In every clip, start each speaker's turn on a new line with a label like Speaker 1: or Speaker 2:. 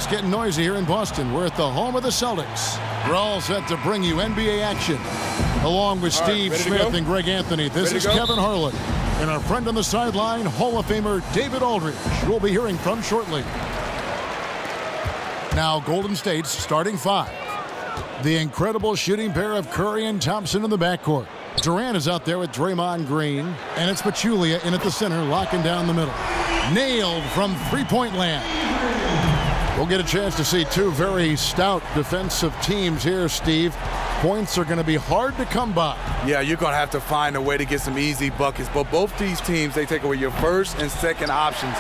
Speaker 1: getting noisy here in Boston. We're at the home of the Celtics. We're all set to bring you NBA action. Along with Steve Smith and Greg Anthony, this is Kevin Harlan. And our friend on the sideline, Hall of Famer David Aldridge, who we'll be hearing from shortly. Now Golden State's starting five. The incredible shooting pair of Curry and Thompson in the backcourt. Durant is out there with Draymond Green. And it's Pachulia in at the center, locking down the middle. Nailed from three-point land. We'll get a chance to see two very stout defensive teams here, Steve. Points are going to be hard to come by.
Speaker 2: Yeah, you're going to have to find a way to get some easy buckets. But both these teams, they take away your first and second options.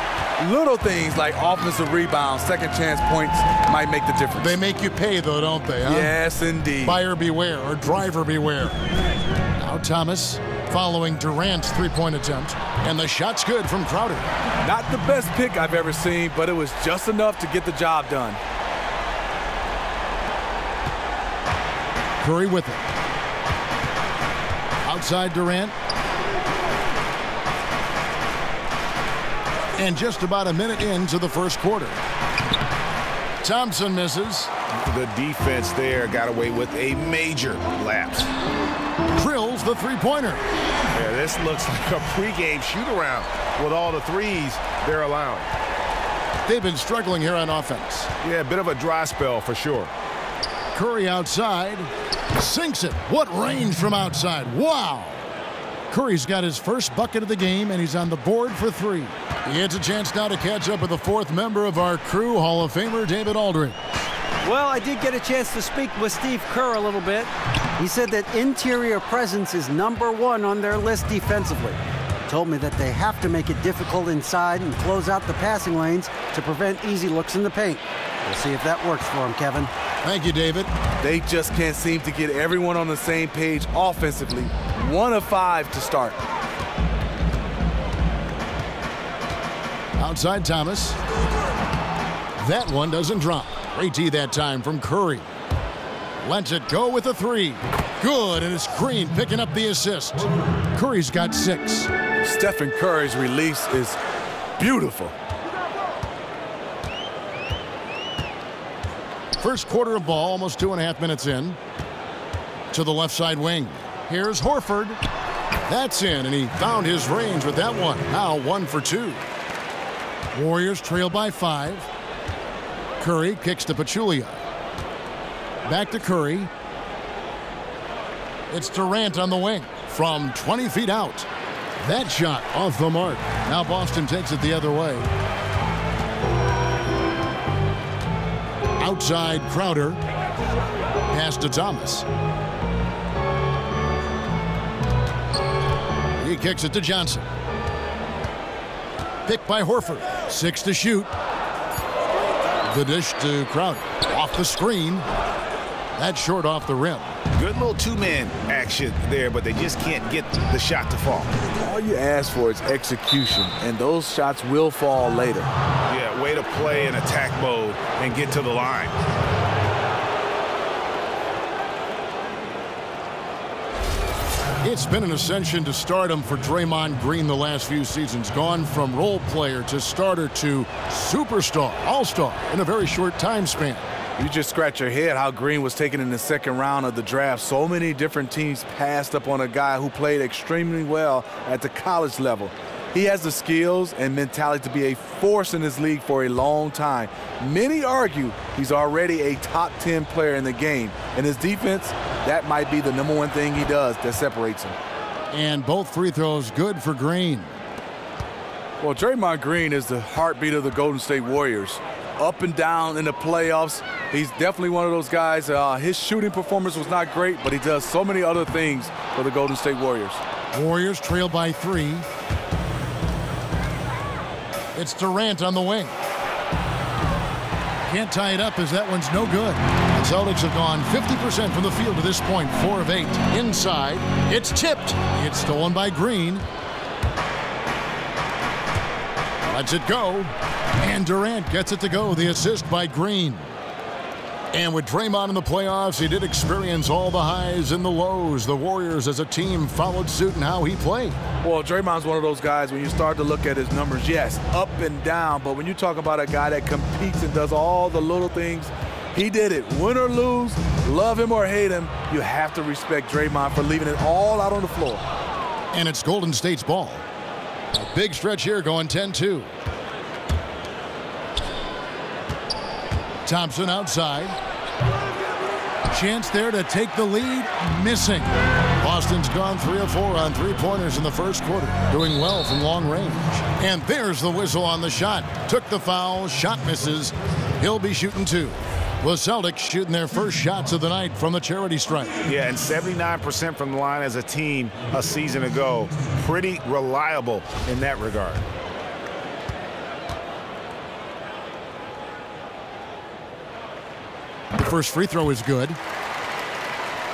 Speaker 2: Little things like offensive rebounds, second chance points might make the difference.
Speaker 1: They make you pay, though, don't they? Huh?
Speaker 2: Yes, indeed.
Speaker 1: Buyer beware or driver beware. Now Thomas following Durant's three-point attempt. And the shot's good from Crowder.
Speaker 2: Not the best pick I've ever seen, but it was just enough to get the job done.
Speaker 1: Curry with it. Outside Durant. And just about a minute into the first quarter. Thompson misses.
Speaker 3: The defense there got away with a major lapse.
Speaker 1: Drills the three-pointer.
Speaker 3: Yeah, this looks like a pregame shoot-around with all the threes they're allowing.
Speaker 1: They've been struggling here on offense.
Speaker 3: Yeah, a bit of a dry spell for sure.
Speaker 1: Curry outside. Sinks it. What range from outside. Wow. Curry's got his first bucket of the game, and he's on the board for three. He gets a chance now to catch up with the fourth member of our crew, Hall of Famer David Aldridge.
Speaker 4: Well, I did get a chance to speak with Steve Kerr a little bit. He said that interior presence is #1 on their list defensively. He told me that they have to make it difficult inside and close out the passing lanes to prevent easy looks in the paint. We'll see if that works for him, Kevin.
Speaker 1: Thank you, David.
Speaker 2: They just can't seem to get everyone on the same page offensively. 1 of 5 to start.
Speaker 1: Outside Thomas. That one doesn't drop. Great D that time from Curry. Lets it go with a three. Good, and it's Green picking up the assist. Curry's got 6.
Speaker 2: Stephen Curry's release is beautiful.
Speaker 1: First quarter of ball, almost 2.5 minutes in. To the left side wing. Here's Horford. That's in, and he found his range with that one. Now 1 for 2. Warriors trail by 5. Curry kicks to Pachulia. Back to Curry. It's Durant on the wing from 20 feet out. That shot off the mark. Now Boston takes it the other way. Outside Crowder. Pass to Thomas. He kicks it to Johnson. Picked by Horford. 6 to shoot. The dish to Crowder. Off the screen. That's short off the rim.
Speaker 3: Good little two-man action there, but they just can't get the shot to fall.
Speaker 2: All you ask for is execution, and those shots will fall later.
Speaker 3: Yeah, way to play in attack mode and get to the line.
Speaker 1: It's been an ascension to stardom for Draymond Green the last few seasons. Gone from role player to starter to superstar, all-star in a very short time span.
Speaker 2: You just scratch your head how Green was taken in the second round of the draft. So many different teams passed up on a guy who played extremely well at the college level. He has the skills and mentality to be a force in this league for a long time. Many argue he's already a top 10 player in the game. And his defense, that might be the #1 thing he does that separates him.
Speaker 1: And both free throws good for Green.
Speaker 2: Well, Draymond Green is the heartbeat of the Golden State Warriors. Up and down in the playoffs. He's definitely one of those guys. His shooting performance was not great, but he does so many other things for the Golden State Warriors.
Speaker 1: Warriors trail by 3. It's Durant on the wing. Can't tie it up as that one's no good. The Celtics have gone 50% from the field to this point, 4 of 8. Inside, it's tipped. It's stolen by Green. Lets it go. And Durant gets it to go. The assist by Green. And with Draymond in the playoffs, he did experience all the highs and the lows. The Warriors as a team followed suit in how he played.
Speaker 2: Well, Draymond's one of those guys, when you start to look at his numbers, yes, up and down. But when you talk about a guy that competes and does all the little things, he did it. Win or lose, love him or hate him, you have to respect Draymond for leaving it all out on the floor.
Speaker 1: And it's Golden State's ball. A big stretch here going 10-2. Thompson outside. Chance there to take the lead. Missing. Boston's gone 3 of 4 on three-pointers in the first quarter. Doing well from long range. And there's the whistle on the shot. Took the foul. Shot misses. He'll be shooting 2. The Celtics shooting their first shots of the night from the charity stripe.
Speaker 3: Yeah, and 79% from the line as a team a season ago. Pretty reliable in that regard.
Speaker 1: The first free throw is good.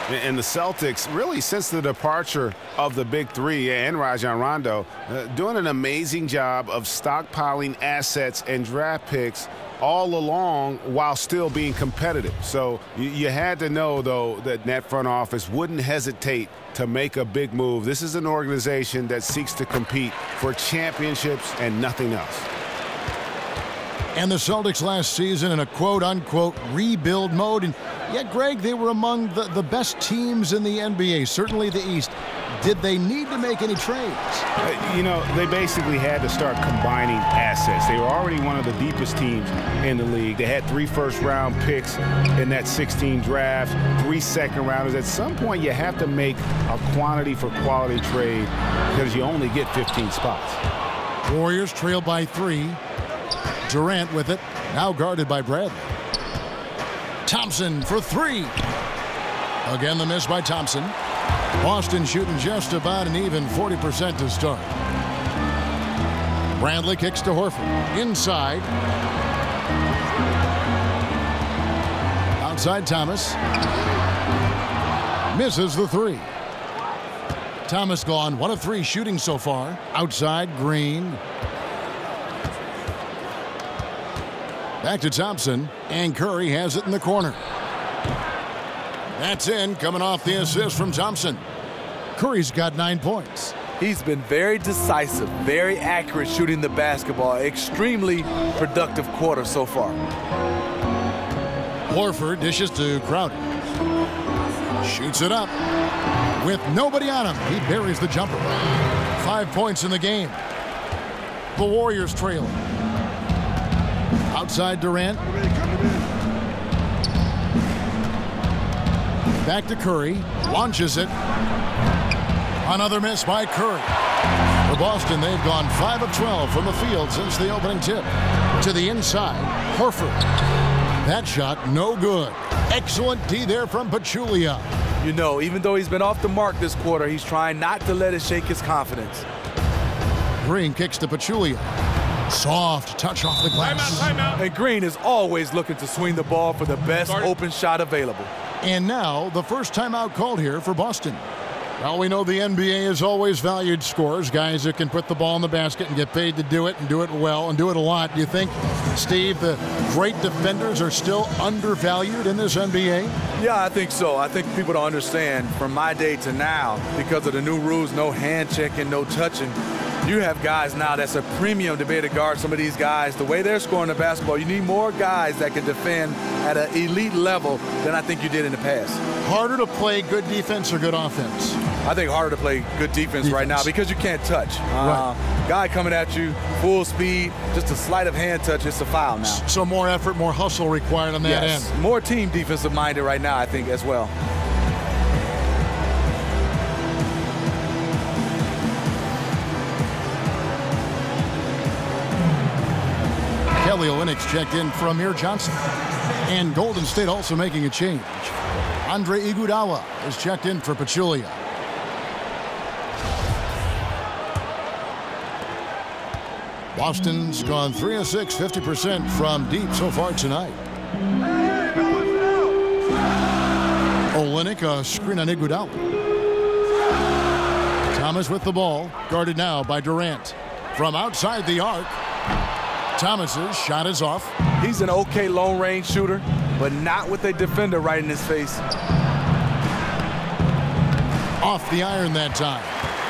Speaker 3: And the Celtics, really since the departure of the big three and Rajon Rondo, doing an amazing job of stockpiling assets and draft picks all along while still being competitive. So you had to know, though, that front office wouldn't hesitate to make a big move. This is an organization that seeks to compete for championships and nothing else.
Speaker 1: And the Celtics last season in a quote-unquote rebuild mode. And yet, Greg, they were among the best teams in the NBA, certainly the East. Did they need to make any trades?
Speaker 3: You know, they basically had to start combining assets. They were already one of the deepest teams in the league. They had 3 first-round picks in that 16 draft, 3 second-rounders. At some point, you have to make a quantity-for-quality trade because you only get 15 spots.
Speaker 1: Warriors trail by 3. Durant with it, now guarded by Bradley. Thompson for 3. Again, the miss by Thompson. Boston shooting just about an even 40% to start. Bradley kicks to Horford. Inside. Outside Thomas. Misses the 3. Thomas gone 1 of 3 shooting so far. Outside Green. Back to Thompson, and Curry has it in the corner. That's in, coming off the assist from Thompson. Curry's got 9 points.
Speaker 2: He's been very decisive, very accurate shooting the basketball. Extremely productive quarter so far.
Speaker 1: Horford dishes to Crowder. Shoots it up. With nobody on him, he buries the jumper. 5 points in the game. The Warriors trailing. Outside Durant. Back to Curry. Launches it. Another miss by Curry. For Boston, they've gone 5 of 12 from the field since the opening tip. To the inside, Horford. That shot, no good. Excellent D there from Pachulia.
Speaker 2: You know, even though he's been off the mark this quarter, he's trying not to let it shake his confidence.
Speaker 1: Green kicks to Pachulia. Soft touch off the glass.
Speaker 2: Timeout. And Green is always looking to swing the ball for the best open shot available.
Speaker 1: And now the first timeout called here for Boston. Well, we know the NBA has always valued scorers, guys that can put the ball in the basket and get paid to do it and do it well and do it a lot. Do you think, Steve, the great defenders are still undervalued in this NBA?
Speaker 2: Yeah, I think so. I think people don't understand from my day to now, because of the new rules, no hand checking, no touching. You have guys now that's a premium to be able to guard some of these guys. The way they're scoring the basketball, you need more guys that can defend at an elite level than I think you did in the past.
Speaker 1: Harder to play good defense or good offense?
Speaker 2: I think harder to play good defense right now because you can't touch. Guy coming at you, full speed, just a sleight of hand touch, it's a foul now.
Speaker 1: So more effort, more hustle required on that end.
Speaker 2: More team defensive minded right now, I think, as well.
Speaker 1: Kelly Olynyk's checked in for Amir Johnson. And Golden State also making a change. Andre Iguodala is checked in for Pachulia. Boston's gone 3 of 6, 50% from deep so far tonight. Olynyk, a screen on Iguodala. Thomas with the ball, guarded now by Durant. From outside the arc, Thomas's shot is off.
Speaker 2: He's an okay long-range shooter. but not with a defender right in his face.
Speaker 1: Off the iron that time.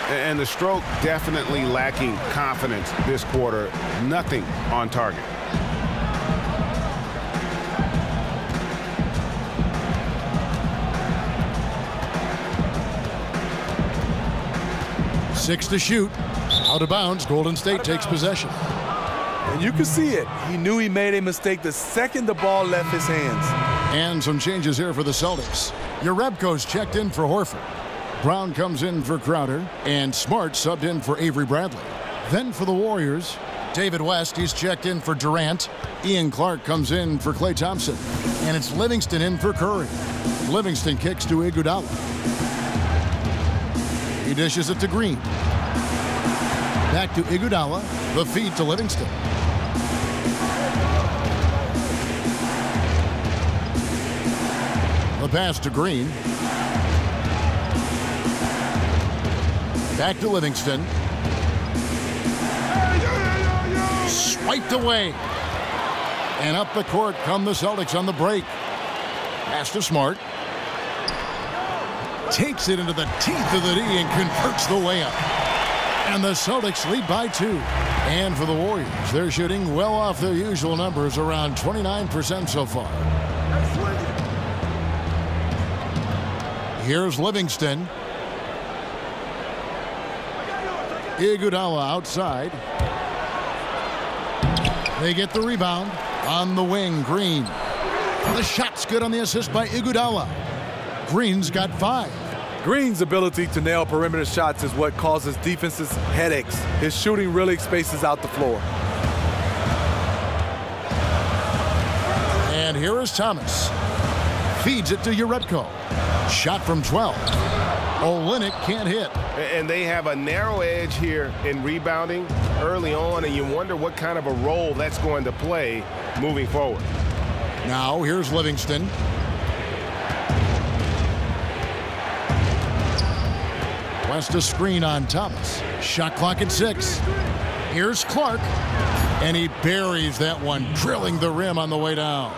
Speaker 3: And the stroke definitely lacking confidence this quarter. Nothing on target.
Speaker 1: Six to shoot. Out of bounds. Golden State takes possession.
Speaker 2: And you can see it. He knew he made a mistake the second the ball left his hands.
Speaker 1: And some changes here for the Celtics. Jerebko's checked in for Horford. Brown comes in for Crowder. And Smart subbed in for Avery Bradley. Then for the Warriors, David West, he's checked in for Durant. Ian Clark comes in for Klay Thompson. And it's Livingston in for Curry. Livingston kicks to Iguodala. He dishes it to Green. Back to Iguodala. The feed to Livingston. The pass to Green. Back to Livingston. Swiped away. And up the court come the Celtics on the break. Pass to Smart. Takes it into the teeth of the D and converts the layup. And the Celtics lead by 2. And for the Warriors, they're shooting well off their usual numbers, around 29% so far. Here's Livingston. Iguodala outside. They get the rebound. On the wing, Green. The shot's good on the assist by Iguodala. Green's got 5.
Speaker 2: Green's ability to nail perimeter shots is what causes defenses headaches. His shooting really spaces out the floor.
Speaker 1: And here is Thomas. Feeds it to Jerebko. Shot from 12. Olynyk can't hit.
Speaker 3: And they have a narrow edge here in rebounding early on, and you wonder what kind of a role that's going to play moving forward.
Speaker 1: Now here's Livingston. West a screen on Thomas. Shot clock at 6. Here's Clark. And he buries that one, drilling the rim on the way down.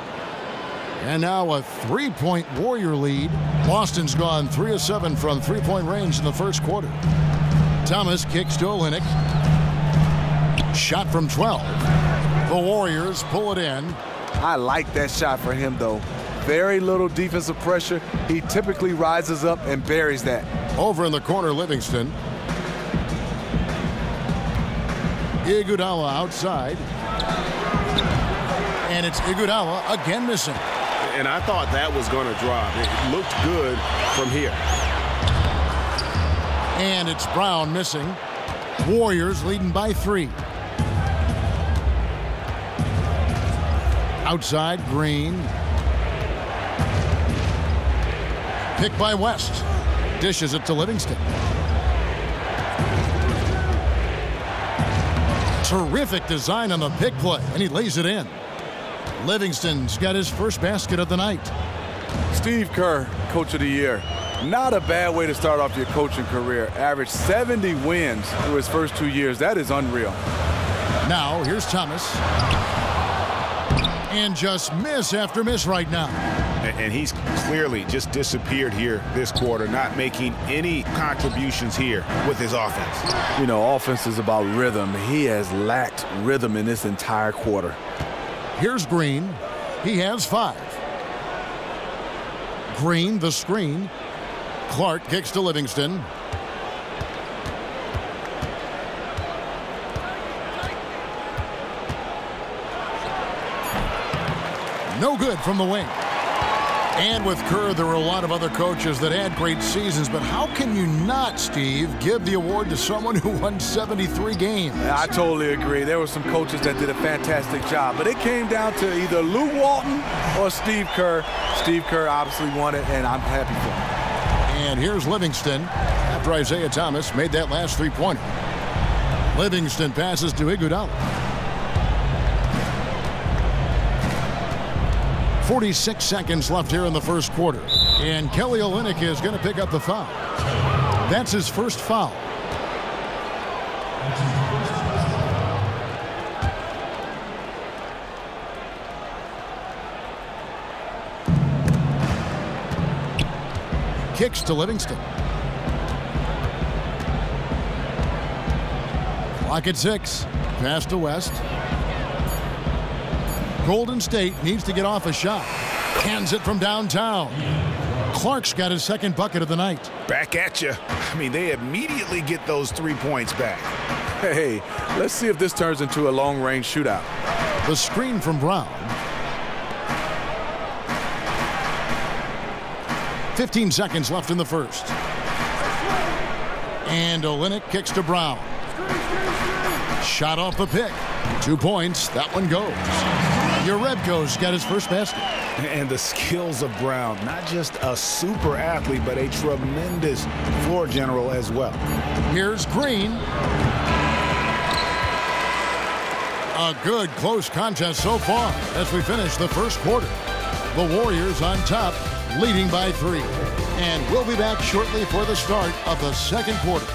Speaker 1: And now a 3-point Warrior lead. Boston's gone 3 of 7 from 3-point range in the first quarter. Thomas kicks to Olynyk. Shot from 12. The Warriors pull it in.
Speaker 2: I like that shot for him, though. Very little defensive pressure. He typically rises up and buries that.
Speaker 1: Over in the corner, Livingston. Iguodala outside. And it's Iguodala again missing.
Speaker 3: And I thought that was going to drop. It looked good from here.
Speaker 1: And it's Brown missing. Warriors leading by 3. Outside, Green. Picked by West. Dishes it to Livingston. Terrific design on the pick play, and he lays it in. Livingston's got his first basket of the night.
Speaker 2: Steve Kerr, Coach of the Year. Not a bad way to start off your coaching career. Averaged 70 wins through his first 2 years. That is unreal.
Speaker 1: Now, here's Thomas. And just miss after miss right now.
Speaker 3: And he's clearly just disappeared here this quarter, not making any contributions here with his offense.
Speaker 2: You know, offense is about rhythm. He has lacked rhythm in this entire quarter.
Speaker 1: Here's Green. He has 5. Green, the screen. Clark kicks to Livingston. No good from the wing. And with Kerr, there were a lot of other coaches that had great seasons, but how can you not, Steve, give the award to someone who won 73 games?
Speaker 2: I totally agree. There were some coaches that did a fantastic job, but it came down to either Lou Walton or Steve Kerr. Steve Kerr obviously won it, and I'm happy for him.
Speaker 1: And here's Livingston after Isaiah Thomas made that last 3-pointer. Livingston passes to Iguodala. 46 seconds left here in the first quarter. And Kelly Olynyk is going to pick up the foul. That's his first foul. kicks to Livingston. Clock at 6. Pass to West. Golden State needs to get off a shot. Hands it from downtown. Clark's got his second bucket of the night.
Speaker 3: Back at you. I mean, they immediately get those 3 points back.
Speaker 2: Hey, let's see if this turns into a long-range shootout.
Speaker 1: The screen from Brown. 15 seconds left in the first. And Olynyk kicks to Brown. Shot off the pick. 2 points. That one goes. Urebko's got his first basket.
Speaker 3: And the skills of Brown, not just a super athlete, but a tremendous floor general as well.
Speaker 1: Here's Green. A good close contest so far as we finish the first quarter. The Warriors on top, leading by 3. And we'll be back shortly for the start of the second quarter.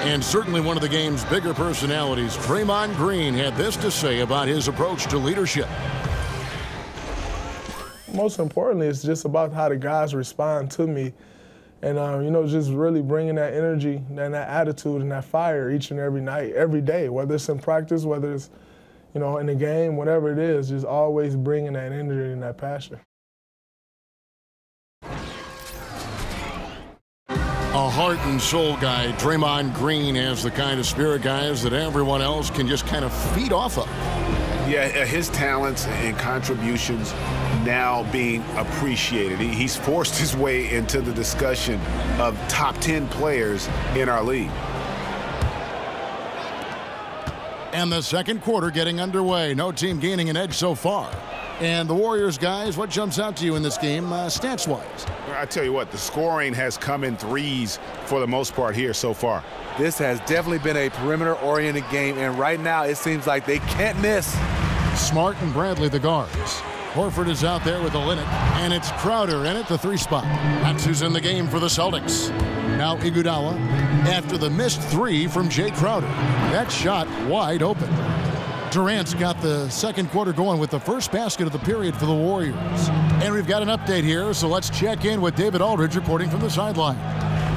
Speaker 1: And certainly one of the game's bigger personalities, Draymond Green, had this to say about his approach to leadership.
Speaker 5: Most importantly, it's just about how the guys respond to me. And, just really bringing that energy and that attitude and that fire each and every night, every day, whether it's in practice, whether it's, in the game, whatever it is, just always bringing that energy and that passion.
Speaker 1: A heart and soul guy, Draymond Green has the kind of spirit, guys, that everyone else can just kind of feed off of.
Speaker 3: Yeah, his talents and contributions now being appreciated. He's forced his way into the discussion of top 10 players in our league.
Speaker 1: And the second quarter getting underway. No team gaining an edge so far. And the Warriors, guys, what jumps out to you in this game, stats-wise?
Speaker 3: I tell you what, the scoring has come in threes for the most part here so far.
Speaker 2: This has definitely been a perimeter-oriented game, and right now it seems like they can't miss.
Speaker 1: Smart and Bradley, the guards. Horford is out there with Olynyk, and it's Crowder in at the 3 spot. That's who's in the game for the Celtics. Now Iguodala after the missed 3 from Jay Crowder. That shot wide open. Durant's got the second quarter going with the first basket of the period for the Warriors. And we've got an update here, so let's check in with David Aldridge reporting from the sideline.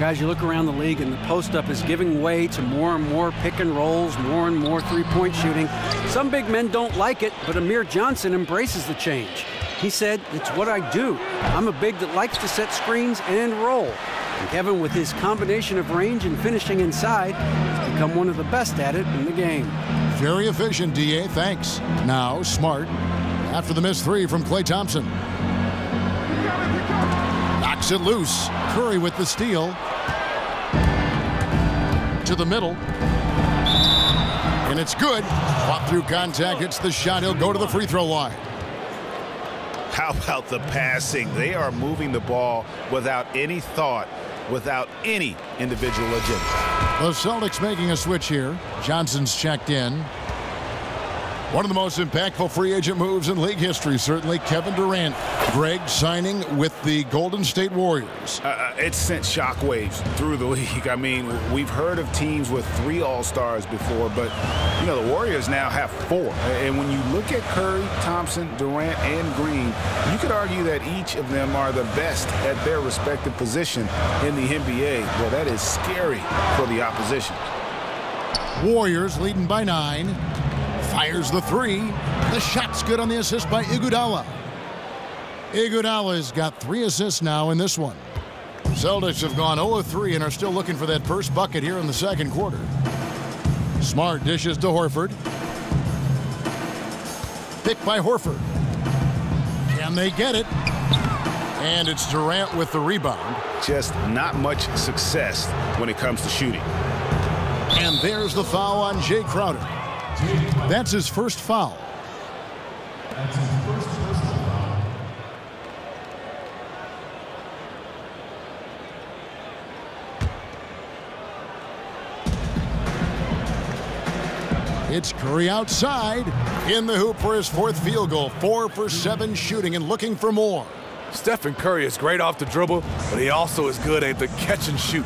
Speaker 4: Guys, you look around the league and the post-up is giving way to more and more pick and rolls, more and more three-point shooting. Some big men don't like it, but Amir Johnson embraces the change. He said, "It's what I do. I'm a big that likes to set screens and roll." And Kevin, with his combination of range and finishing inside, has become one of the best at it in the game.
Speaker 1: Very efficient, D.A. Thanks. Now, Smart, after the missed 3 from Klay Thompson. Knocks it loose. Curry with the steal. To the middle. And it's good. Fought through contact. It's the shot. He'll go to the free throw line.
Speaker 3: How about the passing? They are moving the ball without any thought, without any individual agenda.
Speaker 1: The Celtics making a switch here. Johnson's checked in. One of the most impactful free agent moves in league history, certainly Kevin Durant. Greg signing with the Golden State Warriors.
Speaker 3: It sent shockwaves through the league. I mean, we've heard of teams with 3 All-Stars before, but, the Warriors now have 4. And when you look at Curry, Thompson, Durant, and Green, you could argue that each of them are the best at their respective position in the NBA. Well, that is scary for the opposition.
Speaker 1: Warriors leading by 9. Fires the 3. The shot's good on the assist by Iguodala. Iguodala's got 3 assists now in this one. Celtics have gone 0 of 3 and are still looking for that first bucket here in the second quarter. Smart dishes to Horford. Picked by Horford. Can they get it? And it's Durant with the rebound.
Speaker 3: Just not much success when it comes to shooting.
Speaker 1: And there's the foul on Jay Crowder. That's his first foul. It's Curry outside. In the hoop for his fourth field goal. 4 for 7 shooting and looking for more.
Speaker 2: Stephen Curry is great off the dribble, but he also is good at the catch and shoot.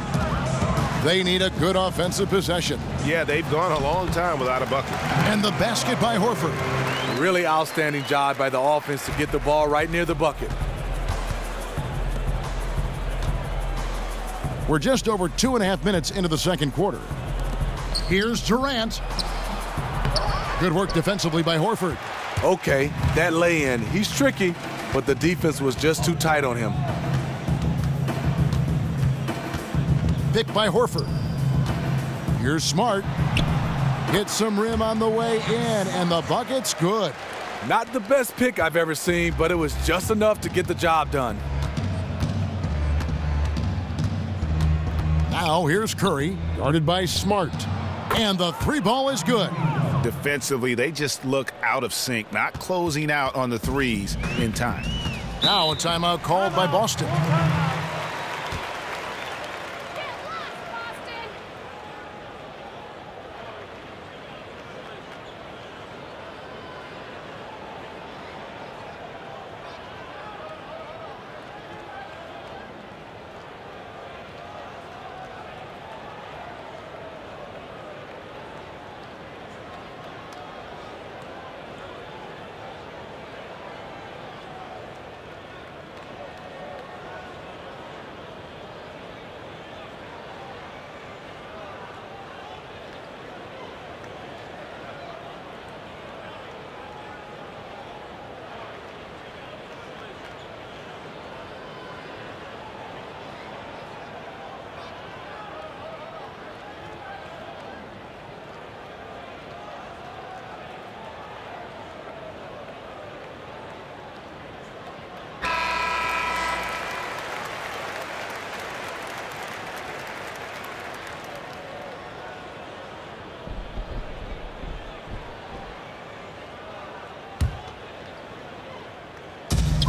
Speaker 1: They need a good offensive possession.
Speaker 3: Yeah, they've gone a long time without a bucket.
Speaker 1: And the basket by Horford.
Speaker 2: Really outstanding job by the offense to get the ball right near the bucket.
Speaker 1: We're just over 2.5 minutes into the second quarter. Here's Durant. Good work defensively by Horford.
Speaker 2: Okay, that lay-in, he's tricky, but the defense was just too tight on him.
Speaker 1: Pick by Horford. Here's Smart. Hits some rim on the way in, and the bucket's good.
Speaker 2: Not the best pick I've ever seen, but it was just enough to get the job done.
Speaker 1: Now here's Curry, guarded by Smart. And the three ball is good.
Speaker 3: Defensively, they just look out of sync, not closing out on the threes in time.
Speaker 1: Now a timeout called by Boston.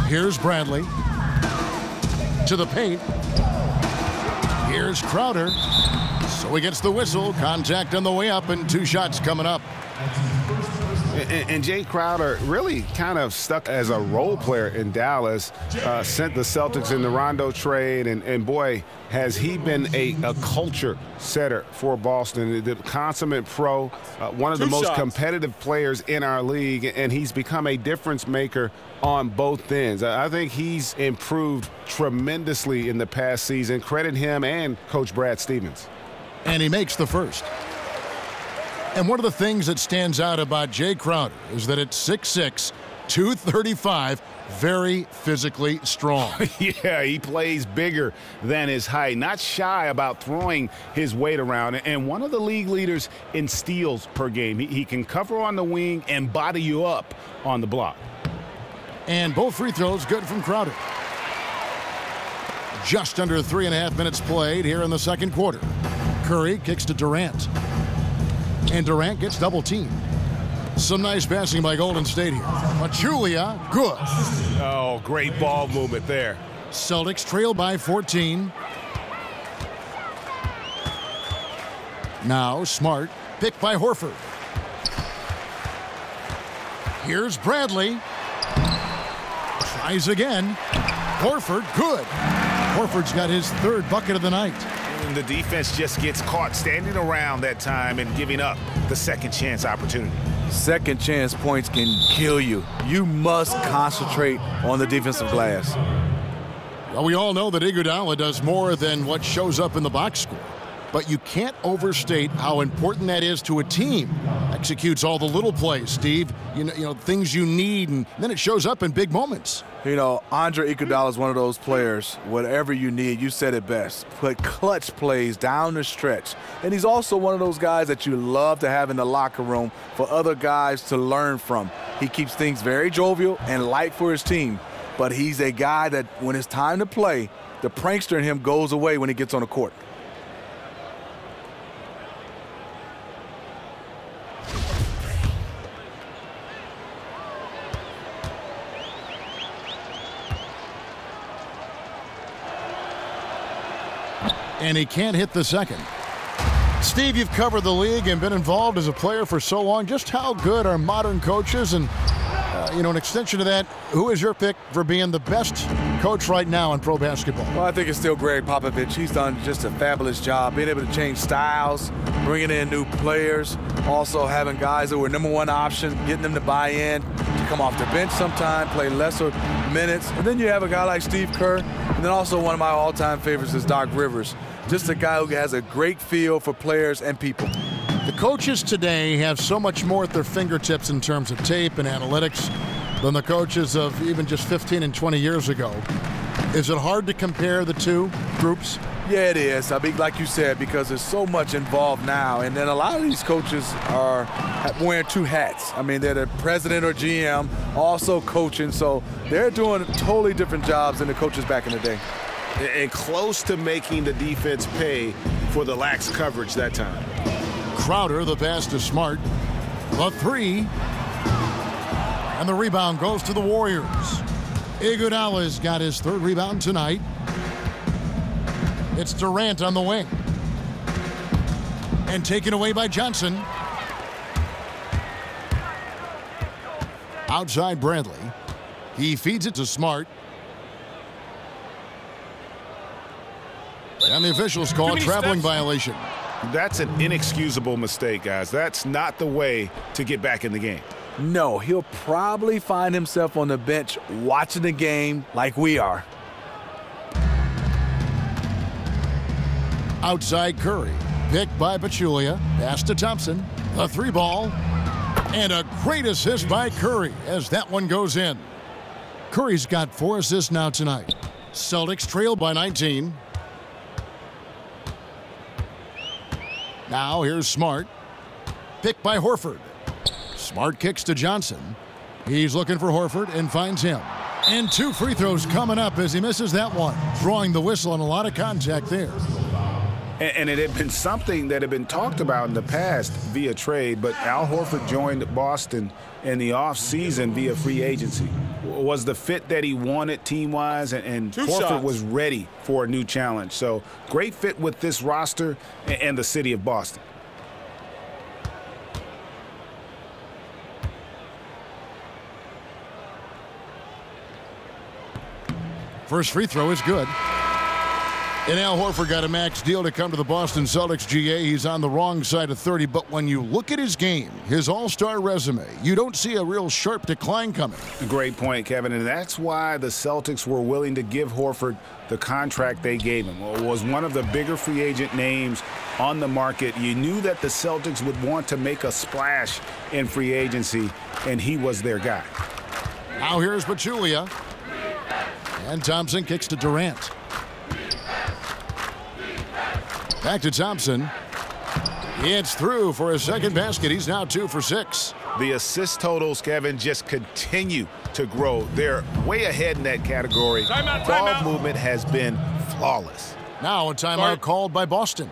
Speaker 1: Here's Bradley. To the paint. Here's Crowder. So he gets the whistle. Contact on the way up and 2 shots coming up.
Speaker 3: And Jay Crowder really kind of stuck as a role player in Dallas, sent the Celtics in the Rondo trade, and boy, has he been a culture setter for Boston. The consummate pro, one of the most competitive players in our league, and he's become a difference maker on both ends. I think he's improved tremendously in the past season. Credit him and Coach Brad Stevens.
Speaker 1: And he makes the first. And one of the things that stands out about Jay Crowder is that at 6'6", 235, very physically strong.
Speaker 3: Yeah, he plays bigger than his height, not shy about throwing his weight around, and one of the league leaders in steals per game. He can cover on the wing and body you up on the block.
Speaker 1: And both free throws good from Crowder. Just under 3.5 minutes played here in the second quarter. Curry kicks to Durant. And Durant gets double-teamed. Some nice passing by Golden State here. Pachulia, good.
Speaker 3: Oh, great ball movement there.
Speaker 1: Celtics trail by 14. Now Smart, picked by Horford. Here's Bradley. Tries again. Horford, good. Horford's got his 3rd bucket of the night.
Speaker 3: And the defense just gets caught standing around that time and giving up the second chance opportunity.
Speaker 2: Second chance points can kill you. You must concentrate on the defensive glass.
Speaker 1: Well, we all know that Iguodala does more than what shows up in the box score. But you can't overstate how important that is to a team. Executes all the little plays, Steve. You know things you need, and then it shows up in big moments.
Speaker 2: You know, Andre Iguodala is one of those players, whatever you need, you said it best. Put clutch plays down the stretch. And he's also one of those guys that you love to have in the locker room for other guys to learn from. He keeps things very jovial and light for his team. But he's a guy that when it's time to play, the prankster in him goes away when he gets on the court.
Speaker 1: And he can't hit the second. Steve, you've covered the league and been involved as a player for so long. Just how good are modern coaches? And, an extension to that, who is your pick for being the best coach right now in pro basketball?
Speaker 2: Well, I think it's still Greg Popovich. He's done just a fabulous job being able to change styles, bringing in new players, also having guys that were number one option, getting them to buy in, to come off the bench sometime, play lesser minutes. And then you have a guy like Steve Kerr, and then also one of my all-time favorites is Doc Rivers. Just a guy who has a great feel for players and people.
Speaker 1: The coaches today have so much more at their fingertips in terms of tape and analytics than the coaches of even just 15 and 20 years ago. Is it hard to compare the two groups?
Speaker 2: Yeah, it is. I mean, like you said, because there's so much involved now. And then a lot of these coaches are wearing two hats. I mean, they're the president or GM, also coaching. So they're doing totally different jobs than the coaches back in the day.
Speaker 3: And close to making the defense pay for the lax coverage that time.
Speaker 1: Crowder, the pass to Smart. The three. And the rebound goes to the Warriors. Iguodala's got his third rebound tonight. It's Durant on the wing. And taken away by Johnson. Outside Bradley. He feeds it to Smart. And the officials call it traveling violation.
Speaker 3: That's an inexcusable mistake, guys. That's not the way to get back in the game.
Speaker 2: No, he'll probably find himself on the bench watching the game like we are.
Speaker 1: Outside Curry. Picked by Pachulia. Pass to Thompson. The three ball. And a great assist by Curry as that one goes in. Curry's got 4 assists now tonight. Celtics trail by 19. Now here's Smart. Picked by Horford. Smart kicks to Johnson. He's looking for Horford and finds him. And 2 free throws coming up as he misses that one. Drawing the whistle and a lot of contact there.
Speaker 3: And it had been something that had been talked about in the past via trade, but Al Horford joined Boston in the offseason via free agency. Was the fit that he wanted team-wise, and Horford was ready for a new challenge. So great fit with this roster and the city of Boston.
Speaker 1: First free throw is good. And Al Horford got a max deal to come to the Boston Celtics, GA. He's on the wrong side of 30, but when you look at his game, his all-star resume, you don't see a real sharp decline coming.
Speaker 3: Great point, Kevin, and that's why the Celtics were willing to give Horford the contract they gave him. It was one of the bigger free agent names on the market. You knew that the Celtics would want to make a splash in free agency, and he was their guy.
Speaker 1: Now here's Pachulia. And Thompson kicks to Durant. Back to Thompson. It's through for a second basket. He's now 2 for 6.
Speaker 3: The assist totals, Kevin, just continue to grow. They're way ahead in that category. Ball movement has been flawless.
Speaker 1: Now a timeout called by Boston.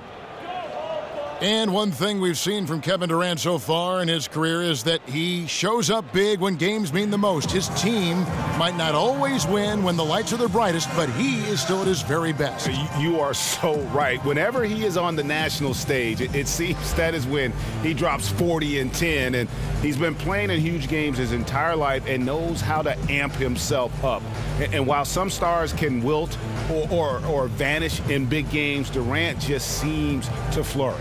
Speaker 1: And one thing we've seen from Kevin Durant so far in his career is that he shows up big when games mean the most. His team might not always win when the lights are their brightest, but he is still at his very best.
Speaker 3: You are so right. Whenever he is on the national stage, it seems that is when he drops 40 and 10, and he's been playing in huge games his entire life and knows how to amp himself up. And while some stars can wilt or vanish in big games, Durant just seems to flourish.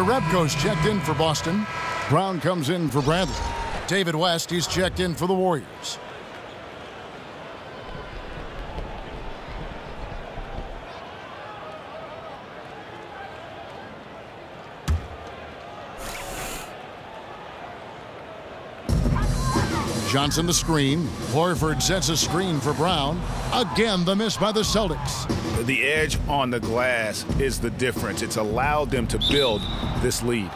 Speaker 1: Rebko's checked in for Boston. Brown comes in for Bradley. David West, he's checked in for the Warriors. Johnson the screen. Horford sets a screen for Brown. Again, the miss by the Celtics.
Speaker 3: The edge on the glass is the difference. It's allowed them to build this lead.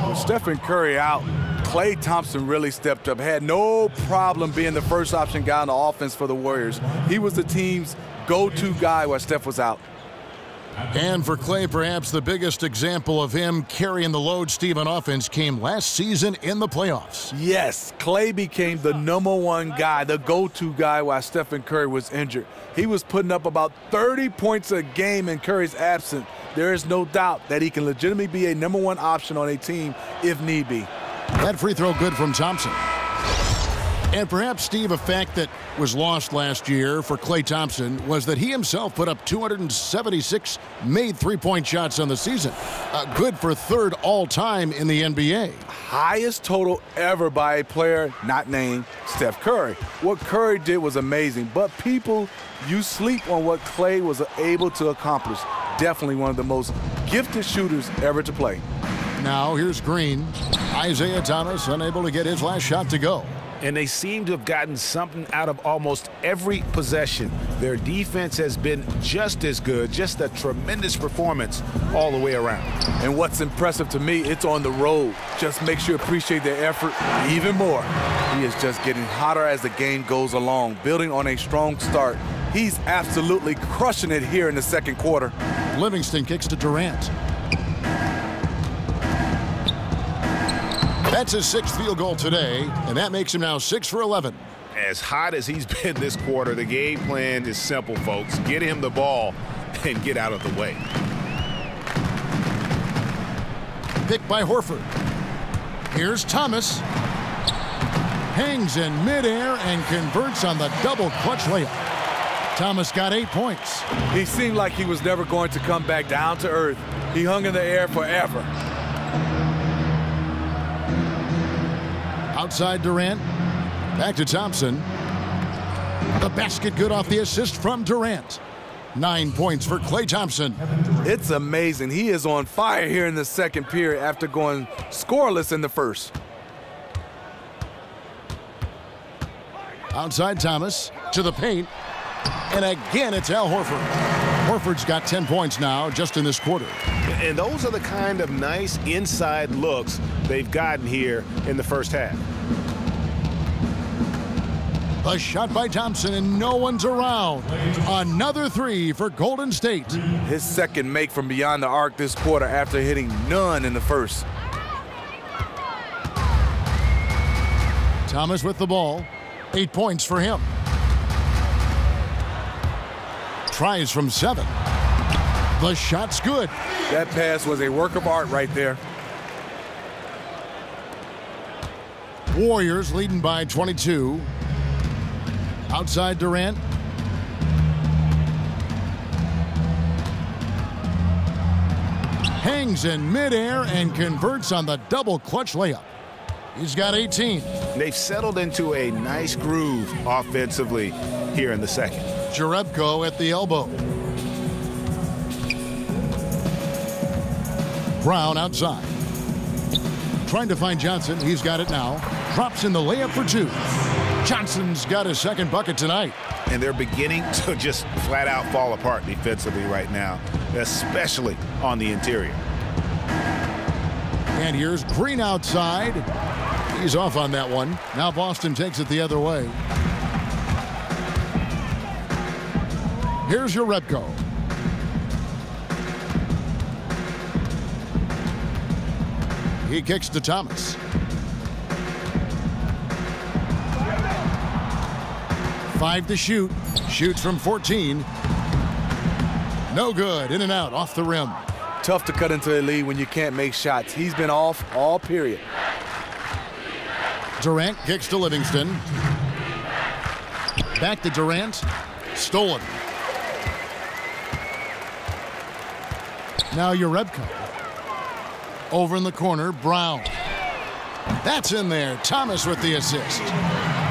Speaker 2: With Stephen Curry out, Klay Thompson really stepped up, had no problem being the first option guy on the offense for the Warriors. He was the team's go-to guy while Steph was out.
Speaker 1: And for Klay, perhaps the biggest example of him carrying the load, Steve, on offense came last season in the playoffs.
Speaker 2: Yes, Klay became the #1 guy, the go-to guy while Stephen Curry was injured. He was putting up about 30 points a game in Curry's absence. There is no doubt that he can legitimately be a #1 option on a team if need be.
Speaker 1: That free throw good from Thompson. And perhaps, Steve, a fact that was lost last year for Klay Thompson was that he himself put up 276 made three-point shots on the season. Good for third all-time in the NBA.
Speaker 2: Highest total ever by a player not named Steph Curry. What Curry did was amazing, but you sleep on what Klay was able to accomplish. Definitely one of the most gifted shooters ever to play.
Speaker 1: Now here's Green. Isaiah Thomas unable to get his last shot to go.
Speaker 3: And they seem to have gotten something out of almost every possession. Their defense has been just as good, just a tremendous performance all the way around.
Speaker 2: And what's impressive to me, it's on the road. Just makes you appreciate their effort even more. He is just getting hotter as the game goes along, building on a strong start. He's absolutely crushing it here in the second quarter.
Speaker 1: Livingston kicks to Durant. That's his 6th field goal today, and that makes him now 6 for 11.
Speaker 3: As hot as he's been this quarter, the game plan is simple, folks. Get him the ball and get out of the way.
Speaker 1: Picked by Horford. Here's Thomas. Hangs in midair and converts on the double clutch layup. Thomas got 8 points.
Speaker 2: He seemed like he was never going to come back down to earth. He hung in the air forever.
Speaker 1: Outside Durant. Back to Thompson. The basket good off the assist from Durant. 9 points for Klay Thompson.
Speaker 2: It's amazing. He is on fire here in the second period after going scoreless in the first.
Speaker 1: Outside Thomas to the paint. And again, it's Al Horford. Horford's got 10 points now just in this quarter.
Speaker 3: And those are the kind of nice inside looks they've gotten here in the first half.
Speaker 1: A shot by Thompson, and no one's around. Another 3 for Golden State.
Speaker 2: His second make from beyond the arc this quarter after hitting none in the first.
Speaker 1: Thomas with the ball. 8 points for him. Tries from 7. The shot's good.
Speaker 2: That pass was a work of art right there.
Speaker 1: Warriors leading by 22. Outside Durant. Hangs in midair and converts on the double clutch layup. He's got 18.
Speaker 3: They've settled into a nice groove offensively here in the second.
Speaker 1: Jerebko at the elbow. Brown outside. Trying to find Johnson. He's got it now. Drops in the layup for 2. Johnson's got his second bucket tonight.
Speaker 3: And they're beginning to just flat out fall apart defensively right now, especially on the interior.
Speaker 1: And here's Green outside. He's off on that one. Now Boston takes it the other way. Here's Jerebko. He kicks to Thomas. Five to shoot. Shoots from 14. No good. In and out. Off the rim.
Speaker 2: Tough to cut into a lead when you can't make shots. He's been off all period.
Speaker 1: Durant kicks to Livingston. Back to Durant. Stolen. Now Jerebko. Over in the corner, Brown. That's in there. Thomas with the assist.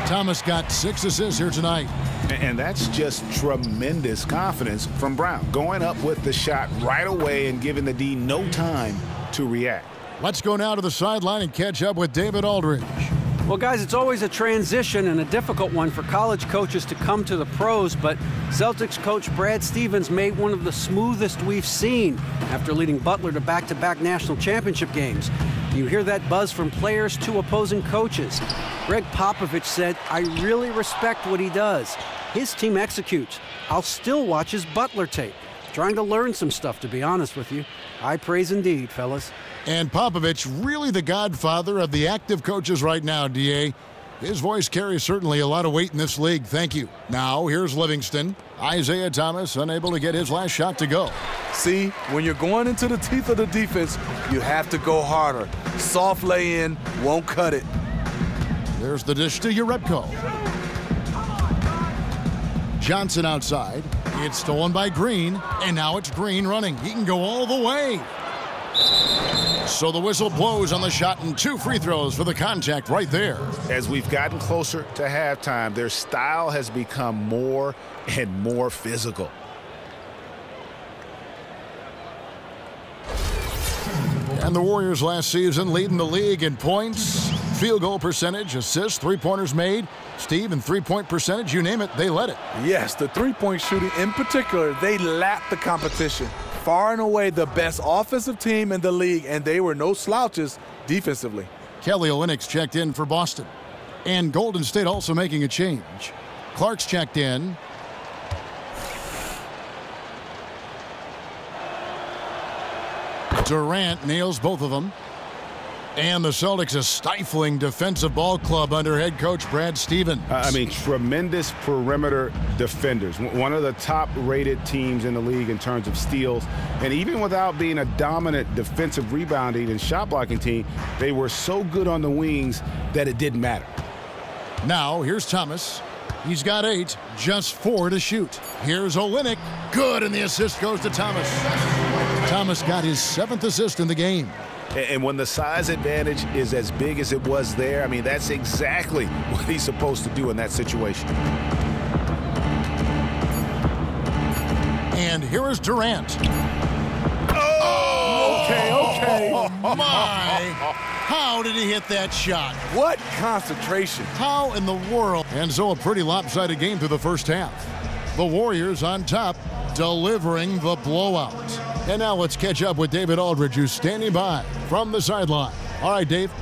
Speaker 1: Thomas got 6 assists here tonight.
Speaker 3: And that's just tremendous confidence from Brown. Going up with the shot right away and giving the D no time to react.
Speaker 1: Let's go now to the sideline and catch up with David Aldridge.
Speaker 4: Well, guys, it's always a transition and a difficult one for college coaches to come to the pros, but Celtics coach Brad Stevens made one of the smoothest we've seen after leading Butler to back-to-back national championship games. You hear that buzz from players to opposing coaches. Greg Popovich said, "I really respect what he does. His team executes. I'll still watch his Butler tape." Trying to learn some stuff, to be honest with you. High praise indeed, fellas.
Speaker 1: And Popovich, really the godfather of the active coaches right now, D.A. His voice carries certainly a lot of weight in this league. Thank you. Now, here's Livingston. Isaiah Thomas unable to get his last shot to go.
Speaker 2: See, when you're going into the teeth of the defense, you have to go harder. Soft lay-in won't cut it.
Speaker 1: There's the dish to Urebko. Johnson outside. It's stolen by Green, and now it's Green running. He can go all the way. So the whistle blows on the shot, and 2 free throws for the contact right there.
Speaker 3: As we've gotten closer to halftime, their style has become more and more physical.
Speaker 1: And the Warriors last season leading the league in points, field goal percentage, assists, three-pointers made. Steve, and three-point percentage, you name it, they led it.
Speaker 2: Yes, the three-point shooting in particular, they lapped the competition. Far and away the best offensive team in the league, and they were no slouches defensively.
Speaker 1: Kelly Olynyk's checked in for Boston. And Golden State also making a change. Clark's checked in. Durant nails both of them. And the Celtics, a stifling defensive ball club under head coach Brad Stevens.
Speaker 3: I mean, tremendous perimeter defenders. One of the top-rated teams in the league in terms of steals. And even without being a dominant defensive rebounding and shot-blocking team, they were so good on the wings that it didn't matter.
Speaker 1: Now, here's Thomas. He's got 8, just 4 to shoot. Here's Olynyk. Good, and the assist goes to Thomas. Thomas got his 7th assist in the game.
Speaker 3: And when the size advantage is as big as it was there, I mean, that's exactly what he's supposed to do in that situation.
Speaker 1: And here is Durant.
Speaker 2: Oh! Okay.
Speaker 1: Oh, my. How did he hit that shot?
Speaker 2: What concentration.
Speaker 1: How in the world? And so a pretty lopsided game through the first half. The Warriors on top, delivering the blowout. And now let's catch up with David Aldridge, who's standing by from the sideline. All right, Dave.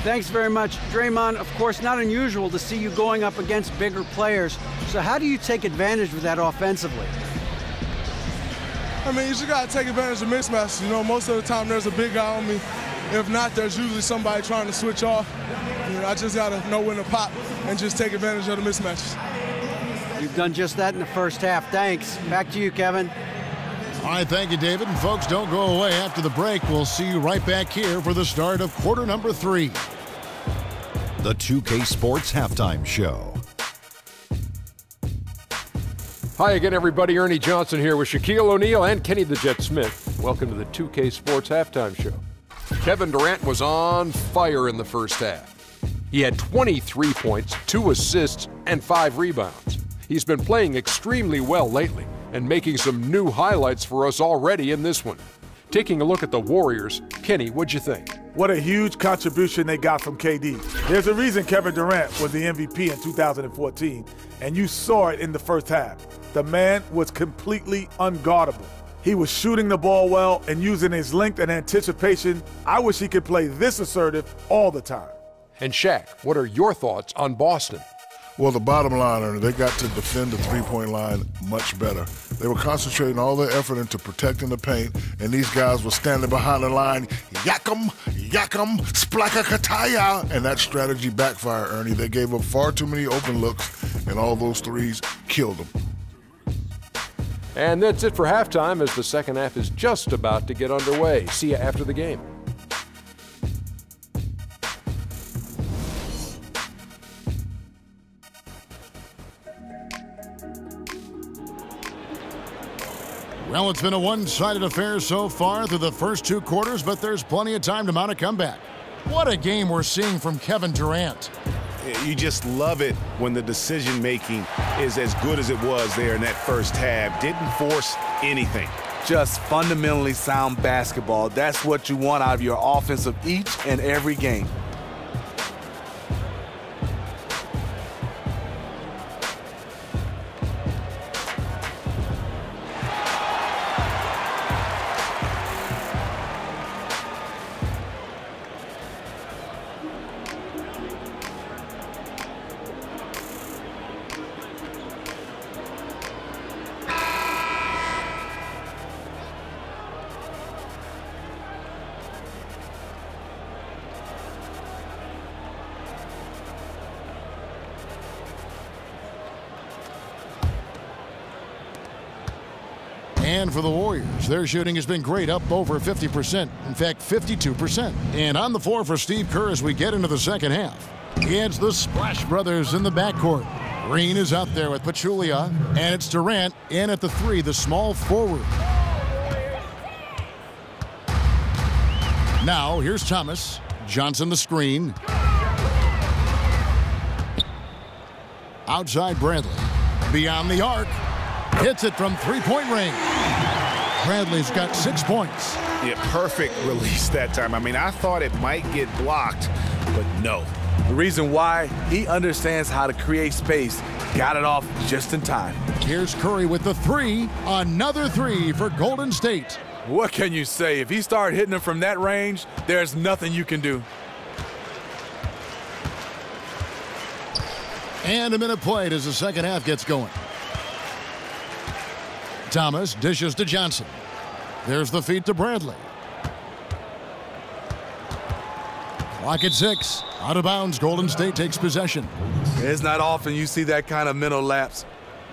Speaker 4: Thanks very much. Draymond, of course, not unusual to see you going up against bigger players. So how do you take advantage of that offensively?
Speaker 5: I mean, you just got to take advantage of mismatches. You know, most of the time there's a big guy on me. If not, there's usually somebody trying to switch off. You know, I just got to know when to pop and just take advantage of the mismatches.
Speaker 4: You've done just that in the first half. Thanks. Back to you, Kevin.
Speaker 1: All right, thank you, David. And folks, don't go away after the break. We'll see you right back here for the start of quarter number 3.
Speaker 6: The 2K Sports Halftime Show.
Speaker 7: Hi again, everybody. Ernie Johnson here with Shaquille O'Neal and Kenny the Jet Smith. Welcome to the 2K Sports Halftime Show. Kevin Durant was on fire in the first half. He had 23 points, 2 assists, and 5 rebounds. He's been playing extremely well lately and making some new highlights for us already in this one. Taking a look at the Warriors, Kenny, what'd you think?
Speaker 2: What a huge contribution they got from KD. There's a reason Kevin Durant was the MVP in 2014, and you saw it in the first half. The man was completely unguardable. He was shooting the ball well and using his length and anticipation. I wish he could play this assertive all the time.
Speaker 7: And Shaq, what are your thoughts on Boston?
Speaker 8: Well, the bottom line, Ernie, they got to defend the three-point line much better. They were concentrating all their effort into protecting the paint, and these guys were standing behind the line, yakum, splakakataya, and that strategy backfired, Ernie. They gave up far too many open looks, and all those threes killed them.
Speaker 7: And that's it for halftime as the second half is just about to get underway. See you after the game.
Speaker 1: Well, it's been a one-sided affair so far through the first 2 quarters, but there's plenty of time to mount a comeback. What a game we're seeing from Kevin Durant.
Speaker 3: You just love it when the decision-making is as good as it was there in that first half. Didn't force anything.
Speaker 2: Just fundamentally sound basketball. That's what you want out of your offense of each and every game.
Speaker 1: And for the Warriors, their shooting has been great, up over 50%. In fact, 52%. And on the floor for Steve Kerr as we get into the second half. It's the Splash Brothers in the backcourt. Green is out there with Pachulia, and it's Durant in at the 3, the small forward. Now, here's Thomas. Johnson the screen. Outside Bradley. Beyond the arc. Hits it from three-point range. Bradley's got 6 points.
Speaker 3: Yeah, perfect release that time. I mean, I thought it might get blocked, but no.
Speaker 2: The reason why, he understands how to create space. Got it off just in time.
Speaker 1: Here's Curry with the 3. Another 3 for Golden State.
Speaker 2: What can you say? If he started hitting them from that range, there's nothing you can do.
Speaker 1: And a minute played as the second half gets going. Thomas dishes to Johnson. There's the feed to Bradley. Clock at 6. Out of bounds, Golden State takes possession.
Speaker 2: It's not often you see that kind of mental lapse.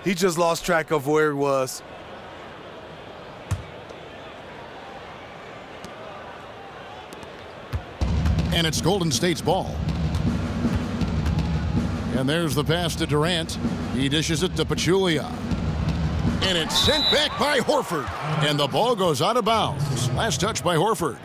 Speaker 2: He just lost track of where he was.
Speaker 1: And it's Golden State's ball. And there's the pass to Durant. He dishes it to Pachulia. And it's sent back by Horford. And the ball goes out of bounds. Last touch by Horford.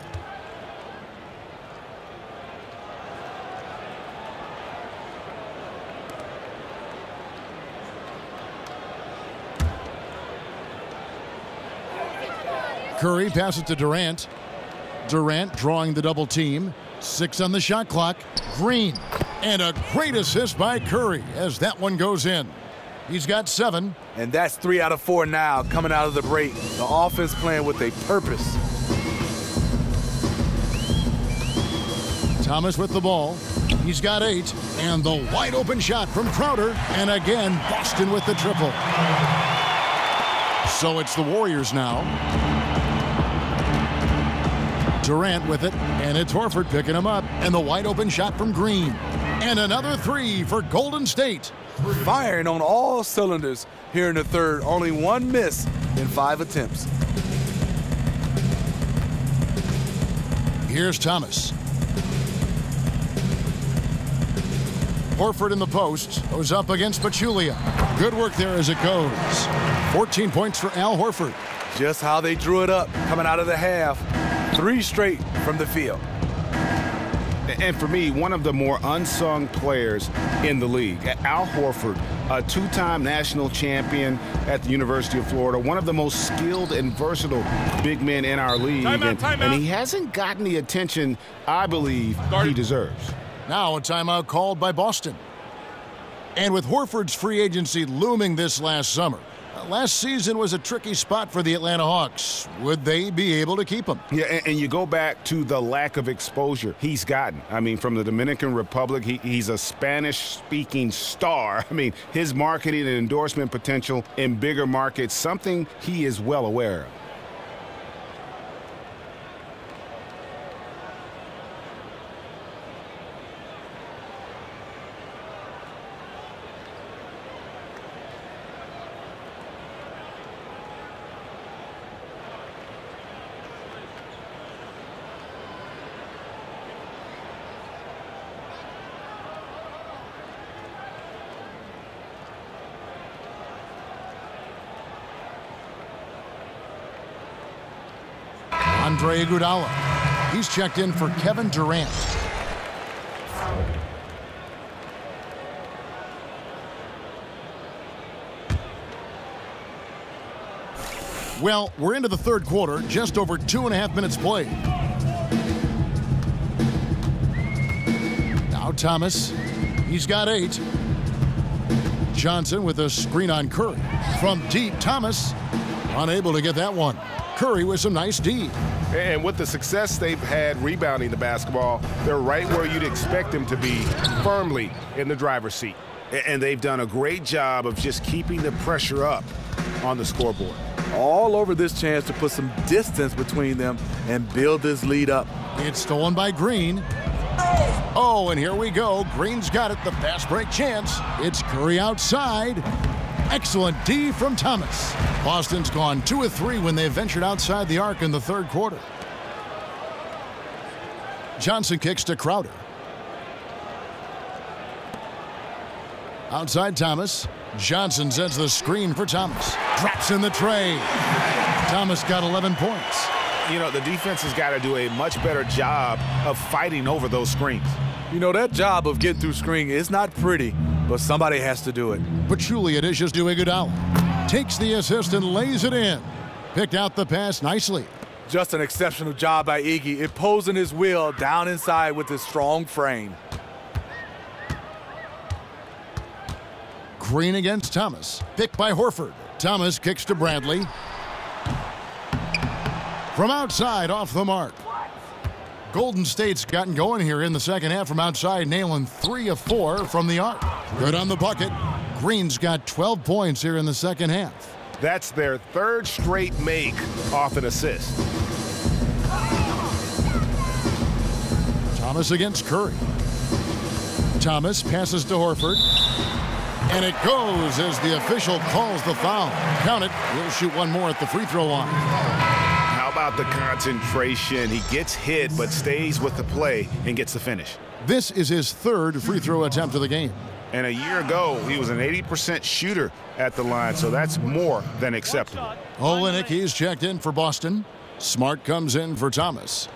Speaker 1: Curry passes to Durant. Durant drawing the double team. 6 on the shot clock. Green. And a great assist by Curry as that one goes in. He's got 7.
Speaker 2: And that's 3 out of 4 now coming out of the break. The offense playing with a purpose.
Speaker 1: Thomas with the ball. He's got 8. And the wide open shot from Crowder. And again, Boston with the triple. So it's the Warriors now. Durant with it, and it's Horford picking him up, and the wide open shot from Green. And another 3 for Golden State.
Speaker 2: Firing on all cylinders here in the third. Only 1 miss in 5 attempts.
Speaker 1: Here's Thomas. Horford in the post, goes up against Pachulia. Good work there as it goes. 14 points for Al Horford.
Speaker 2: Just how they drew it up coming out of the half. 3 straight from the field.
Speaker 3: And for me, one of the more unsung players in the league. Al Horford, a 2-time national champion at the University of Florida, one of the most skilled and versatile big men in our league. And he hasn't gotten the attention I believe he deserves.
Speaker 1: Now a timeout called by Boston. And with Horford's free agency looming this last summer, last season was a tricky spot for the Atlanta Hawks. Would they be able to keep him?
Speaker 3: Yeah, and you go back to the lack of exposure he's gotten. I mean, from the Dominican Republic, he's a Spanish-speaking star. I mean, his marketing and endorsement potential in bigger markets, something he is well aware of.
Speaker 1: Andre Iguodala. He's checked in for Kevin Durant. Well, we're into the third quarter, just over 2.5 minutes played. Now Thomas, he's got 8. Johnson with a screen on Curry. From deep, Thomas unable to get that one. Curry with some nice D.
Speaker 3: And with the success they've had rebounding the basketball, they're right where you'd expect them to be, firmly in the driver's seat. And they've done a great job of just keeping the pressure up on the scoreboard.
Speaker 2: All over this chance to put some distance between them and build this lead up.
Speaker 1: It's stolen by Green. Oh, and here we go. Green's got it, the fast break chance. It's Curry outside. Excellent D from Thomas. Boston's gone 2 of 3 when they ventured outside the arc in the third quarter. Johnson kicks to Crowder. Outside Thomas. Johnson sends the screen for Thomas. Drops in the tray. Thomas got 11 points.
Speaker 3: You know, the defense has got to do a much better job of fighting over those screens.
Speaker 2: You know, that job of getting through screen is not pretty, but somebody has to do it.
Speaker 1: Pachulia dishes to Iguodala. Takes the assist and lays it in. Picked out the pass nicely.
Speaker 2: Just an exceptional job by Iggy, imposing his will down inside with his strong frame.
Speaker 1: Green against Thomas. Picked by Horford. Thomas kicks to Bradley. From outside, off the mark. Golden State's gotten going here in the second half from outside, nailing 3 of 4 from the arc. Good on the bucket. Green's got 12 points here in the second half.
Speaker 3: That's their third straight make off an assist.
Speaker 1: Thomas against Curry. Thomas passes to Horford. And it goes as the official calls the foul. Count it. He'll shoot one more at the free throw line.
Speaker 3: How about the concentration? He gets hit but stays with the play and gets the finish.
Speaker 1: This is his third free throw attempt of the game.
Speaker 3: And a year ago, he was an 80% shooter at the line, so that's more than acceptable.
Speaker 1: Olynyk, he's checked in for Boston. Smart comes in for Thomas.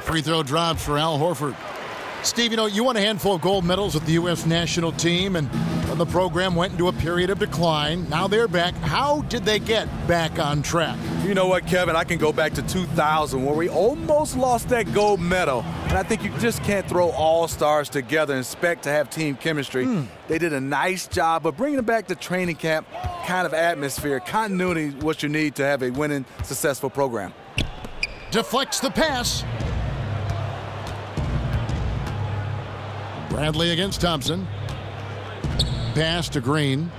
Speaker 1: Free throw drops for Al Horford. Steve, you know, you won a handful of gold medals with the U.S. national team, and the program went into a period of decline. Now they're back. How did they get back on track?
Speaker 2: You know what, Kevin? I can go back to 2000 where we almost lost that gold medal. And I think you just can't throw all stars together and expect to have team chemistry. They did a nice job of bringing back the training camp kind of atmosphere. Continuity is what you need to have a winning, successful program.
Speaker 1: Deflects the pass. Bradley against Thompson. Pass to Green.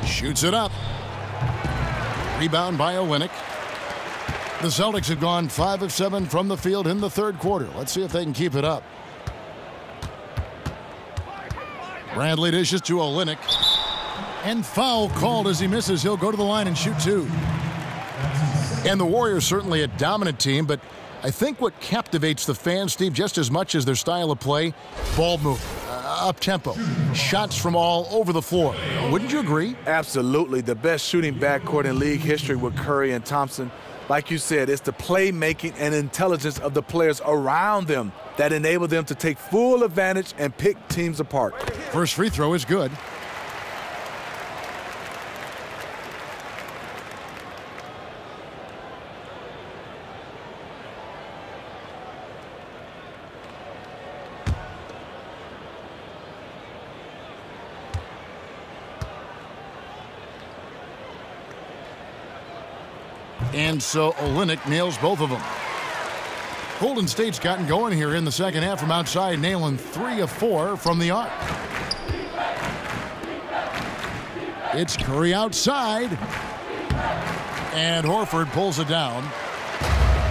Speaker 1: Shoots it up. Rebound by Olynyk. The Celtics have gone 5 of 7 from the field in the third quarter. Let's see if they can keep it up. Bradley dishes to Olynyk. And foul called as he misses. He'll go to the line and shoot 2. And the Warriors certainly a dominant team, but I think what captivates the fans, Steve, just as much as their style of play, ball movement, up-tempo, shots from all over the floor. Wouldn't you agree?
Speaker 2: Absolutely. The best shooting backcourt in league history with Curry and Thompson. Like you said, it's the playmaking and intelligence of the players around them that enable them to take full advantage and pick teams apart.
Speaker 1: First free throw is good. And so Olynyk nails both of them. Golden State's gotten going here in the second half from outside, nailing 3 of 4 from the arc. It's Curry outside. And Horford pulls it down.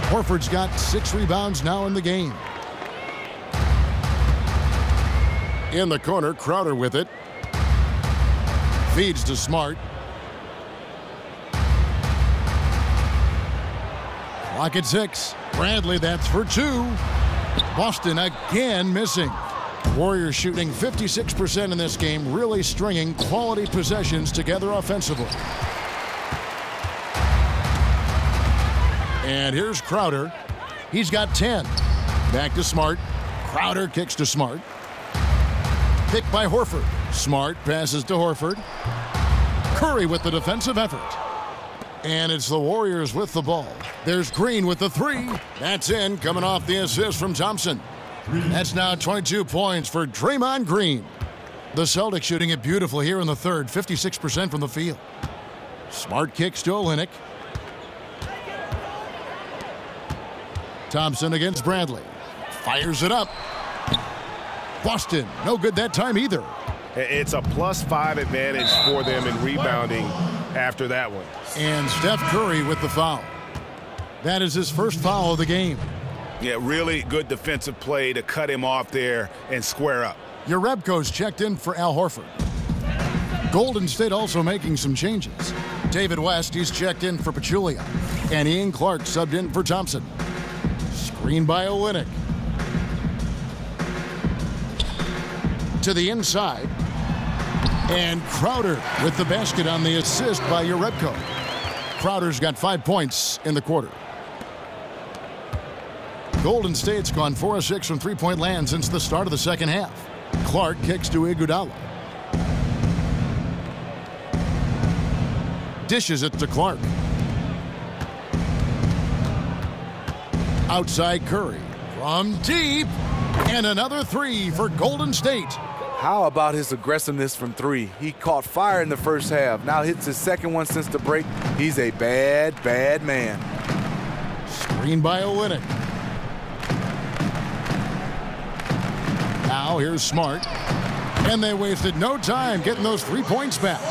Speaker 1: Horford's got 6 rebounds now in the game. In the corner, Crowder with it. Feeds to Smart. Clock at 6. Bradley, that's for 2. Boston again missing. Warriors shooting 56% in this game, really stringing quality possessions together offensively. And here's Crowder. He's got 10. Back to Smart. Crowder kicks to Smart. Picked by Horford. Smart passes to Horford. Curry with the defensive effort. And it's the Warriors with the ball. There's Green with the 3. That's in, coming off the assist from Thompson. That's now 22 points for Draymond Green. The Celtics shooting it beautifully here in the third, 56% from the field. Smart kicks to Olynyk. Thompson against Bradley. Fires it up. Boston, no good that time either.
Speaker 3: It's a +5 advantage for them in rebounding after that one.
Speaker 1: And Steph Curry with the foul. That is his first foul of the game.
Speaker 3: Yeah, really good defensive play to cut him off there and square up.
Speaker 1: Jerebko's checked in for Al Horford. Golden State also making some changes. David West, he's checked in for Pachulia. And Ian Clark subbed in for Thompson. Screen by Olynyk. To the inside. And Crowder with the basket on the assist by Jerebko. Crowder's got 5 points in the quarter. Golden State's gone 4 of 6 from three-point land since the start of the second half. Clark kicks to Iguodala. Dishes it to Clark. Outside Curry. From deep. And another three for Golden State.
Speaker 2: How about his aggressiveness from three? He caught fire in the first half. Now hits his second one since the break. He's a bad, bad man.
Speaker 1: Screen by Olynyk. Now here's Smart. And they wasted no time getting those 3 points back.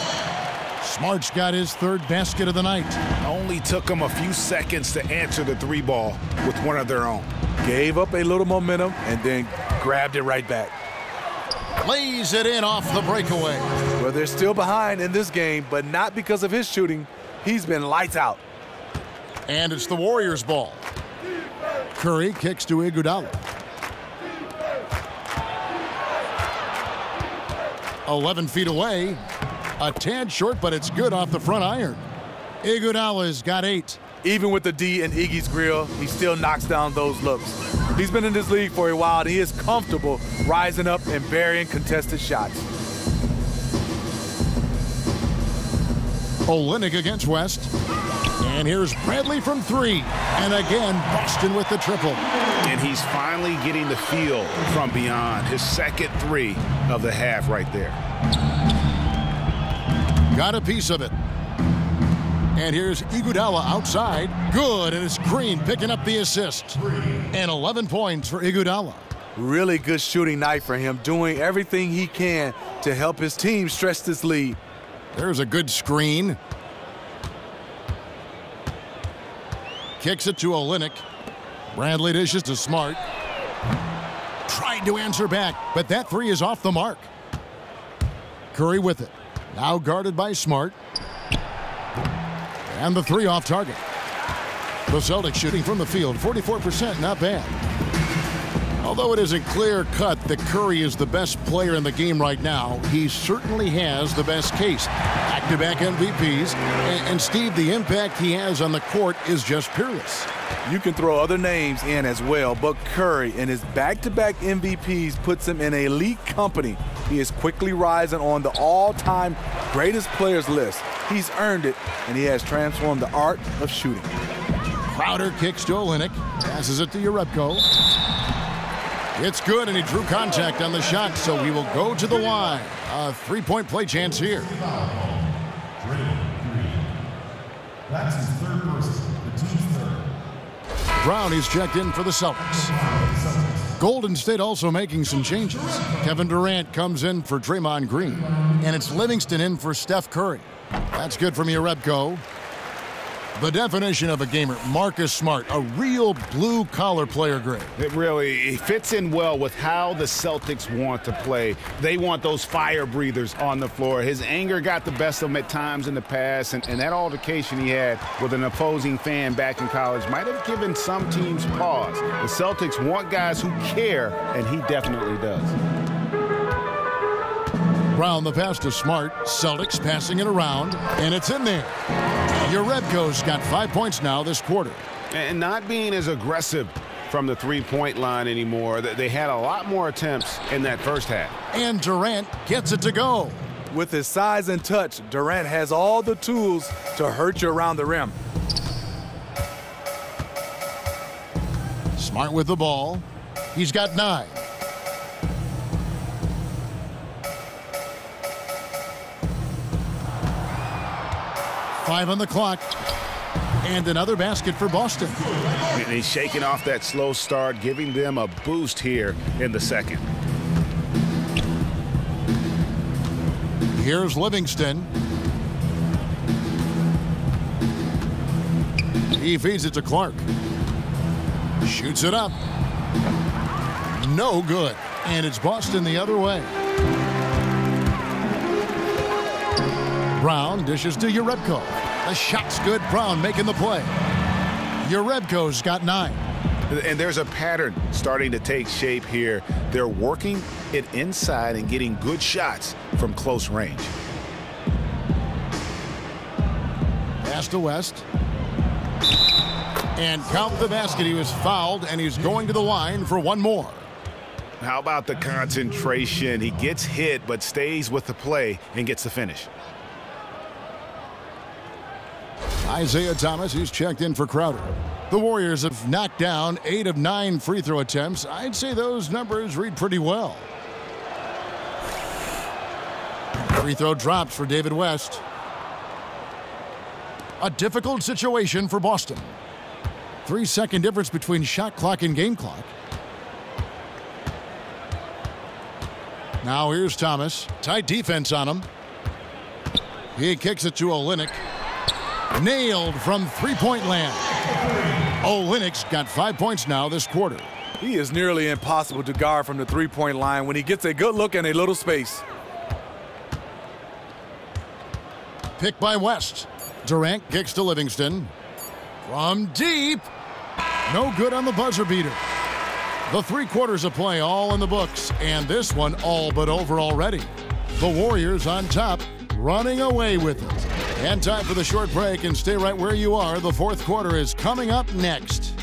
Speaker 1: Smart's got his third basket of the night.
Speaker 3: Only took him a few seconds to answer the three ball with one of their own.
Speaker 2: Gave up a little momentum and then grabbed it right back.
Speaker 1: Lays it in off the breakaway.
Speaker 2: Well, they're still behind in this game, but not because of his shooting. He's been lights out.
Speaker 1: And it's the Warriors' ball. Curry kicks to Iguodala. 11 feet away. A tad short, but it's good off the front iron. Iguodala's got 8.
Speaker 2: Even with the D in Iggy's grill, he still knocks down those looks. He's been in this league for a while, and he is comfortable rising up and burying contested shots.
Speaker 1: Olynyk against West. And here's Bradley from 3. And again, Boston with the triple.
Speaker 3: And he's finally getting the feel from beyond. His second three of the half right there.
Speaker 1: Got a piece of it. And here's Iguodala outside. Good, and it's Green picking up the assist. And 11 points for Iguodala.
Speaker 2: Really good shooting night for him, doing everything he can to help his team stretch this lead.
Speaker 1: There's a good screen. Kicks it to Olynyk. Bradley dishes to Smart. Tried to answer back, but that three is off the mark. Curry with it. Now guarded by Smart. And the three off target. The Celtics shooting from the field, 44%, not bad. Although it isn't clear-cut that Curry is the best player in the game right now, he certainly has the best case. Back-to-back MVPs, and Steve, the impact he has on the court is just peerless.
Speaker 2: You can throw other names in as well, but Curry and his back-to-back MVPs puts him in elite company. He is quickly rising on the all-time greatest players list. He's earned it, and he has transformed the art of shooting.
Speaker 1: Crowder kicks to Olynyk, passes it to Jerebko. It's good, and he drew contact on the shot, so he will go to the line. A three-point play chance here.
Speaker 9: That's his third burst, the team's third.
Speaker 1: Brown is checked in for the Celtics. Golden State also making some changes. Kevin Durant comes in for Draymond Green, and it's Livingston in for Steph Curry. That's good from Jerebko. The definition of a gamer, Marcus Smart, a real blue-collar player grade.
Speaker 3: It really fits in well with how the Celtics want to play. They want those fire breathers on the floor. His anger got the best of him at times in the past, and that altercation he had with an opposing fan back in college might have given some teams pause. The Celtics want guys who care, and he definitely does.
Speaker 1: Brown the pass to Smart. Celtics passing it around, and it's in there. Jerebko's got 5 points now this quarter.
Speaker 3: And not being as aggressive from the three-point line anymore. They had a lot more attempts in that first half.
Speaker 1: And Durant gets it to go.
Speaker 2: With his size and touch, Durant has all the tools to hurt you around the rim.
Speaker 1: Smart with the ball. He's got 9. Five on the clock. And another basket for Boston.
Speaker 3: And he's shaking off that slow start, giving them a boost here in the second.
Speaker 1: Here's Livingston. He feeds it to Clark. Shoots it up. No good. And it's Boston the other way. Brown dishes to Urebko. The shot's good. Brown making the play. Urebko's got 9.
Speaker 3: And there's a pattern starting to take shape here. They're working it inside and getting good shots from close range.
Speaker 1: Pass to West. And count the basket. He was fouled, and he's going to the line for one more.
Speaker 3: How about the concentration? He gets hit, but stays with the play and gets the finish.
Speaker 1: Isaiah Thomas, who's checked in for Crowder. The Warriors have knocked down 8 of 9 free throw attempts. I'd say those numbers read pretty well. Free throw drops for David West. A difficult situation for Boston. 3-second difference between shot clock and game clock. Now here's Thomas. Tight defense on him. He kicks it to Olynyk. Nailed from three-point land. Olynyk's got 5 points now this quarter.
Speaker 2: He is nearly impossible to guard from the three-point line when he gets a good look and a little space.
Speaker 1: Picked by West. Durant kicks to Livingston. From deep. No good on the buzzer beater. The 3 quarters of play all in the books, and this one all but over already. The Warriors on top, running away with it. And time for the short break, and stay right where you are. The 4th quarter is coming up next.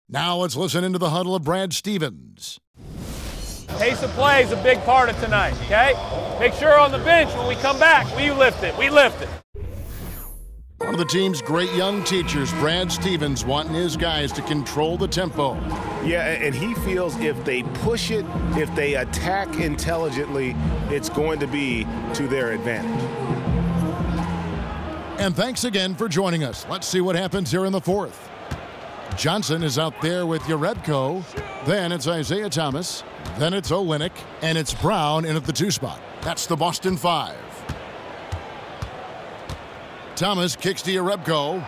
Speaker 1: Now let's listen into the huddle of Brad Stevens.
Speaker 10: Pace of play is a big part of tonight, okay? Make sure on the bench when we come back, we lift it. We lift it.
Speaker 1: One of the team's great young teachers, Brad Stevens, wanting his guys to control the tempo.
Speaker 3: Yeah, and he feels if they push it, if they attack intelligently, it's going to be to their advantage.
Speaker 1: And thanks again for joining us. Let's see what happens here in the 4th. Johnson is out there with Urebko. Then it's Isaiah Thomas. Then it's Olynyk. And it's Brown in at the 2 spot. That's the Boston 5. Thomas kicks to Urebko.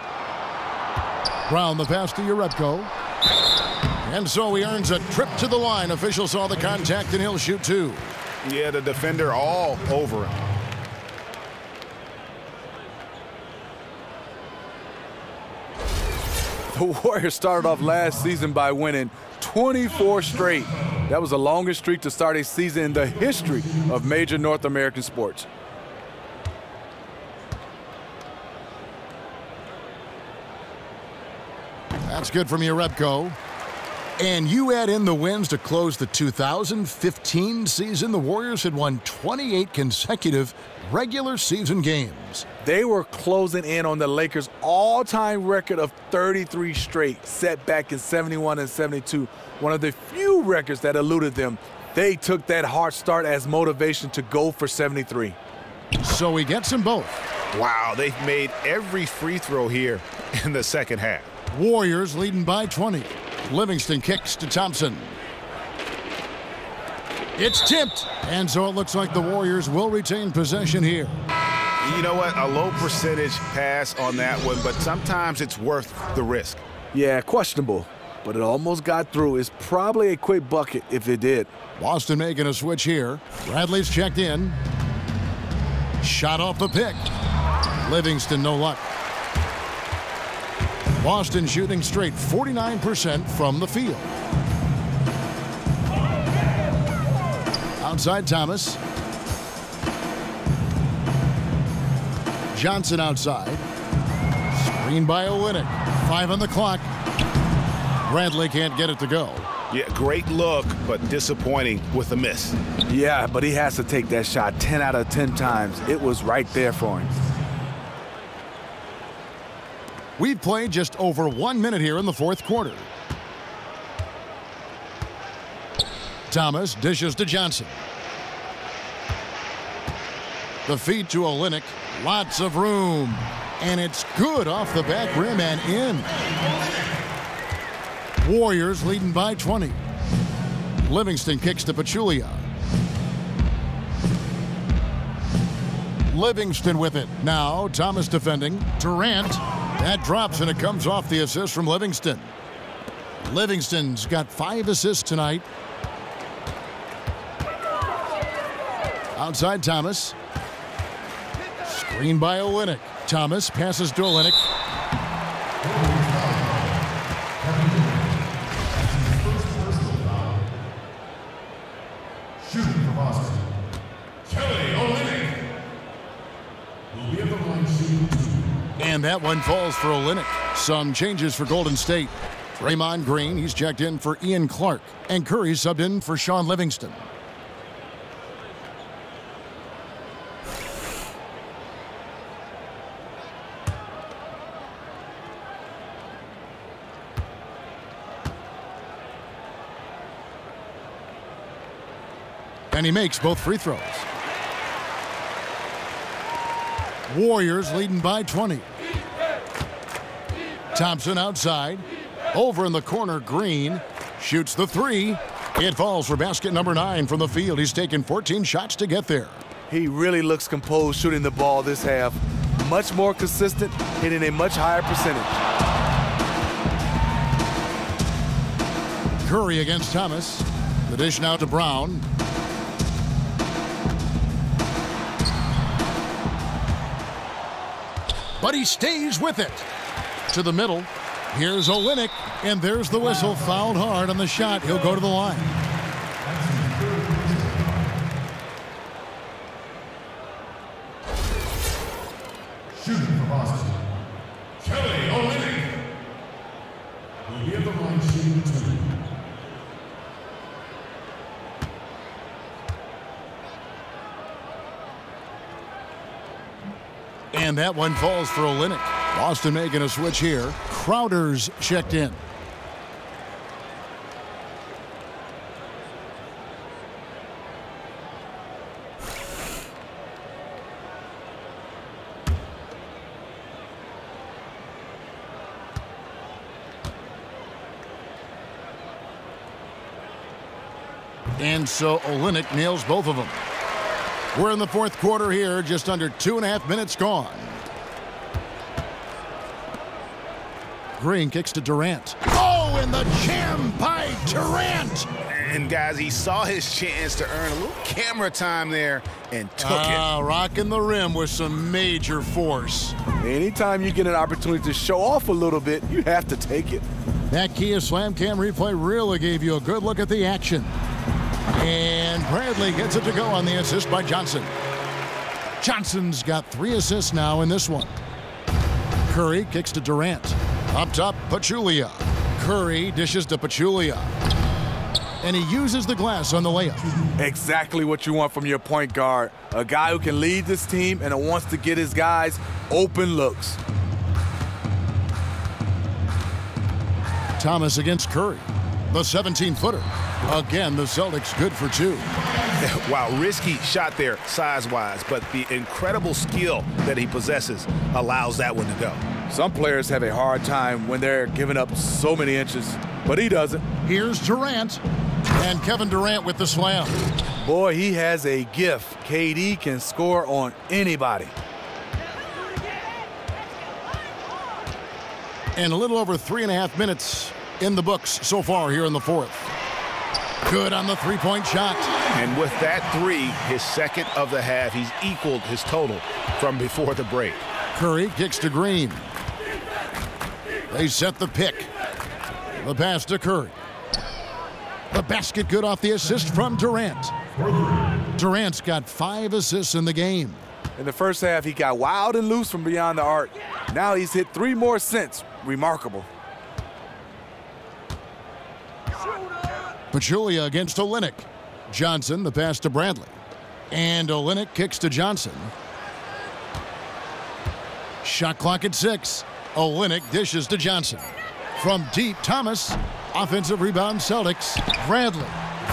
Speaker 1: Brown the pass to Urebko. And so he earns a trip to the line. Official saw the contact, and he'll shoot 2.
Speaker 3: Yeah, the defender all over him.
Speaker 2: The Warriors started off last season by winning 24 straight. That was the longest streak to start a season in the history of major North American sports.
Speaker 1: That's good from Urebko. And you add in the wins to close the 2015 season, the Warriors had won 28 consecutive regular season games.
Speaker 2: They were closing in on the Lakers' all-time record of 33 straight, set back in 71 and 72, one of the few records that eluded them. They took that hard start as motivation to go for 73.
Speaker 1: So he gets them both.
Speaker 3: Wow, they've made every free throw here in the second half.
Speaker 1: Warriors leading by 20. Livingston kicks to Thompson. It's tipped, and so it looks like the Warriors will retain possession here.
Speaker 3: You know what? A low percentage pass on that one, but sometimes it's worth the risk.
Speaker 2: Yeah, questionable, but it almost got through. It's probably a quick bucket if it did.
Speaker 1: Boston making a switch here. Bradley's checked in. Shot off the pick. Livingston, no luck. Boston shooting straight 49% from the field. Outside Thomas. Johnson outside. Screen by Olynyk. 5 on the clock. Bradley can't get it to go.
Speaker 3: Yeah, great look, but disappointing with a miss.
Speaker 2: Yeah, but he has to take that shot 10 out of 10 times. It was right there for him.
Speaker 1: We've played just over 1 minute here in the 4th quarter. Thomas dishes to Johnson. The feed to Olynyk. Lots of room. And it's good off the back rim and in. Warriors leading by 20. Livingston kicks to Pachulia. Livingston with it. Now Thomas defending. Durant. That drops and it comes off the assist from Livingston. Livingston's got 5 assists tonight. Outside Thomas. Screen by Olynyk. Thomas passes to Olynyk.
Speaker 9: Shooting for Boston, Kelly Olynyk will be at the line shooting 2.
Speaker 1: And that one falls for Olynyk. Some changes for Golden State. Draymond Green, he's checked in for Ian Clark. And Curry subbed in for Sean Livingston. And he makes both free throws. Warriors leading by 20. Thompson outside. Over in the corner, Green shoots the 3. It falls for basket number 9 from the field. He's taken 14 shots to get there.
Speaker 2: He really looks composed shooting the ball this half. Much more consistent, hitting a much higher percentage.
Speaker 1: Curry against Thomas. The dish now to Brown. But he stays with it. To the middle. Here's Olynyk. And there's the whistle. Fouled hard on the shot. He'll go to the line.
Speaker 9: Shooting for Boston, Kelly Olynyk will be at the line shooting 2.
Speaker 1: And that one falls for Olynyk. Boston making a switch here. Crowder's checked in. And so Olynyk nails both of them. We're in the fourth quarter here, just under 2.5 minutes gone. Green kicks to Durant. Oh, and the jam by Durant.
Speaker 3: And guys, he saw his chance to earn a little camera time there and took it.
Speaker 1: Rocking the rim with some major force.
Speaker 2: Anytime you get an opportunity to show off a little bit, you have to take it.
Speaker 1: That Kia Slam Cam replay really gave you a good look at the action. And Bradley gets it to go on the assist by Johnson. Johnson's got 3 assists now in this one. Curry kicks to Durant. Up top, Pachulia. Curry dishes to Pachulia. And he uses the glass on the layup.
Speaker 2: Exactly what you want from your point guard. A guy who can lead this team and wants to get his guys open looks.
Speaker 1: Thomas against Curry. The 17-footer. Again, the Celtics good for 2.
Speaker 3: Wow, risky shot there size-wise, but the incredible skill that he possesses allows that one to go.
Speaker 2: Some players have a hard time when they're giving up so many inches, but he doesn't.
Speaker 1: Here's Durant, and Kevin Durant with the slam.
Speaker 2: Boy, he has a gift. KD can score on anybody.
Speaker 1: And a little over 3.5 minutes in the books so far here in the fourth. Good on the three-point shot.
Speaker 3: And with that 3, his second of the half, he's equaled his total from before the break.
Speaker 1: Curry kicks to Green. They set the pick. The pass to Curry. The basket good off the assist from Durant. Durant's got 5 assists in the game.
Speaker 2: In the first half, he got wild and loose from beyond the arc. Now he's hit 3 more since. Remarkable.
Speaker 1: Pachulia against Olynyk. Johnson, the pass to Bradley. And Olynyk kicks to Johnson. Shot clock at 6. Olynyk dishes to Johnson. From deep, Thomas. Offensive rebound, Celtics. Bradley.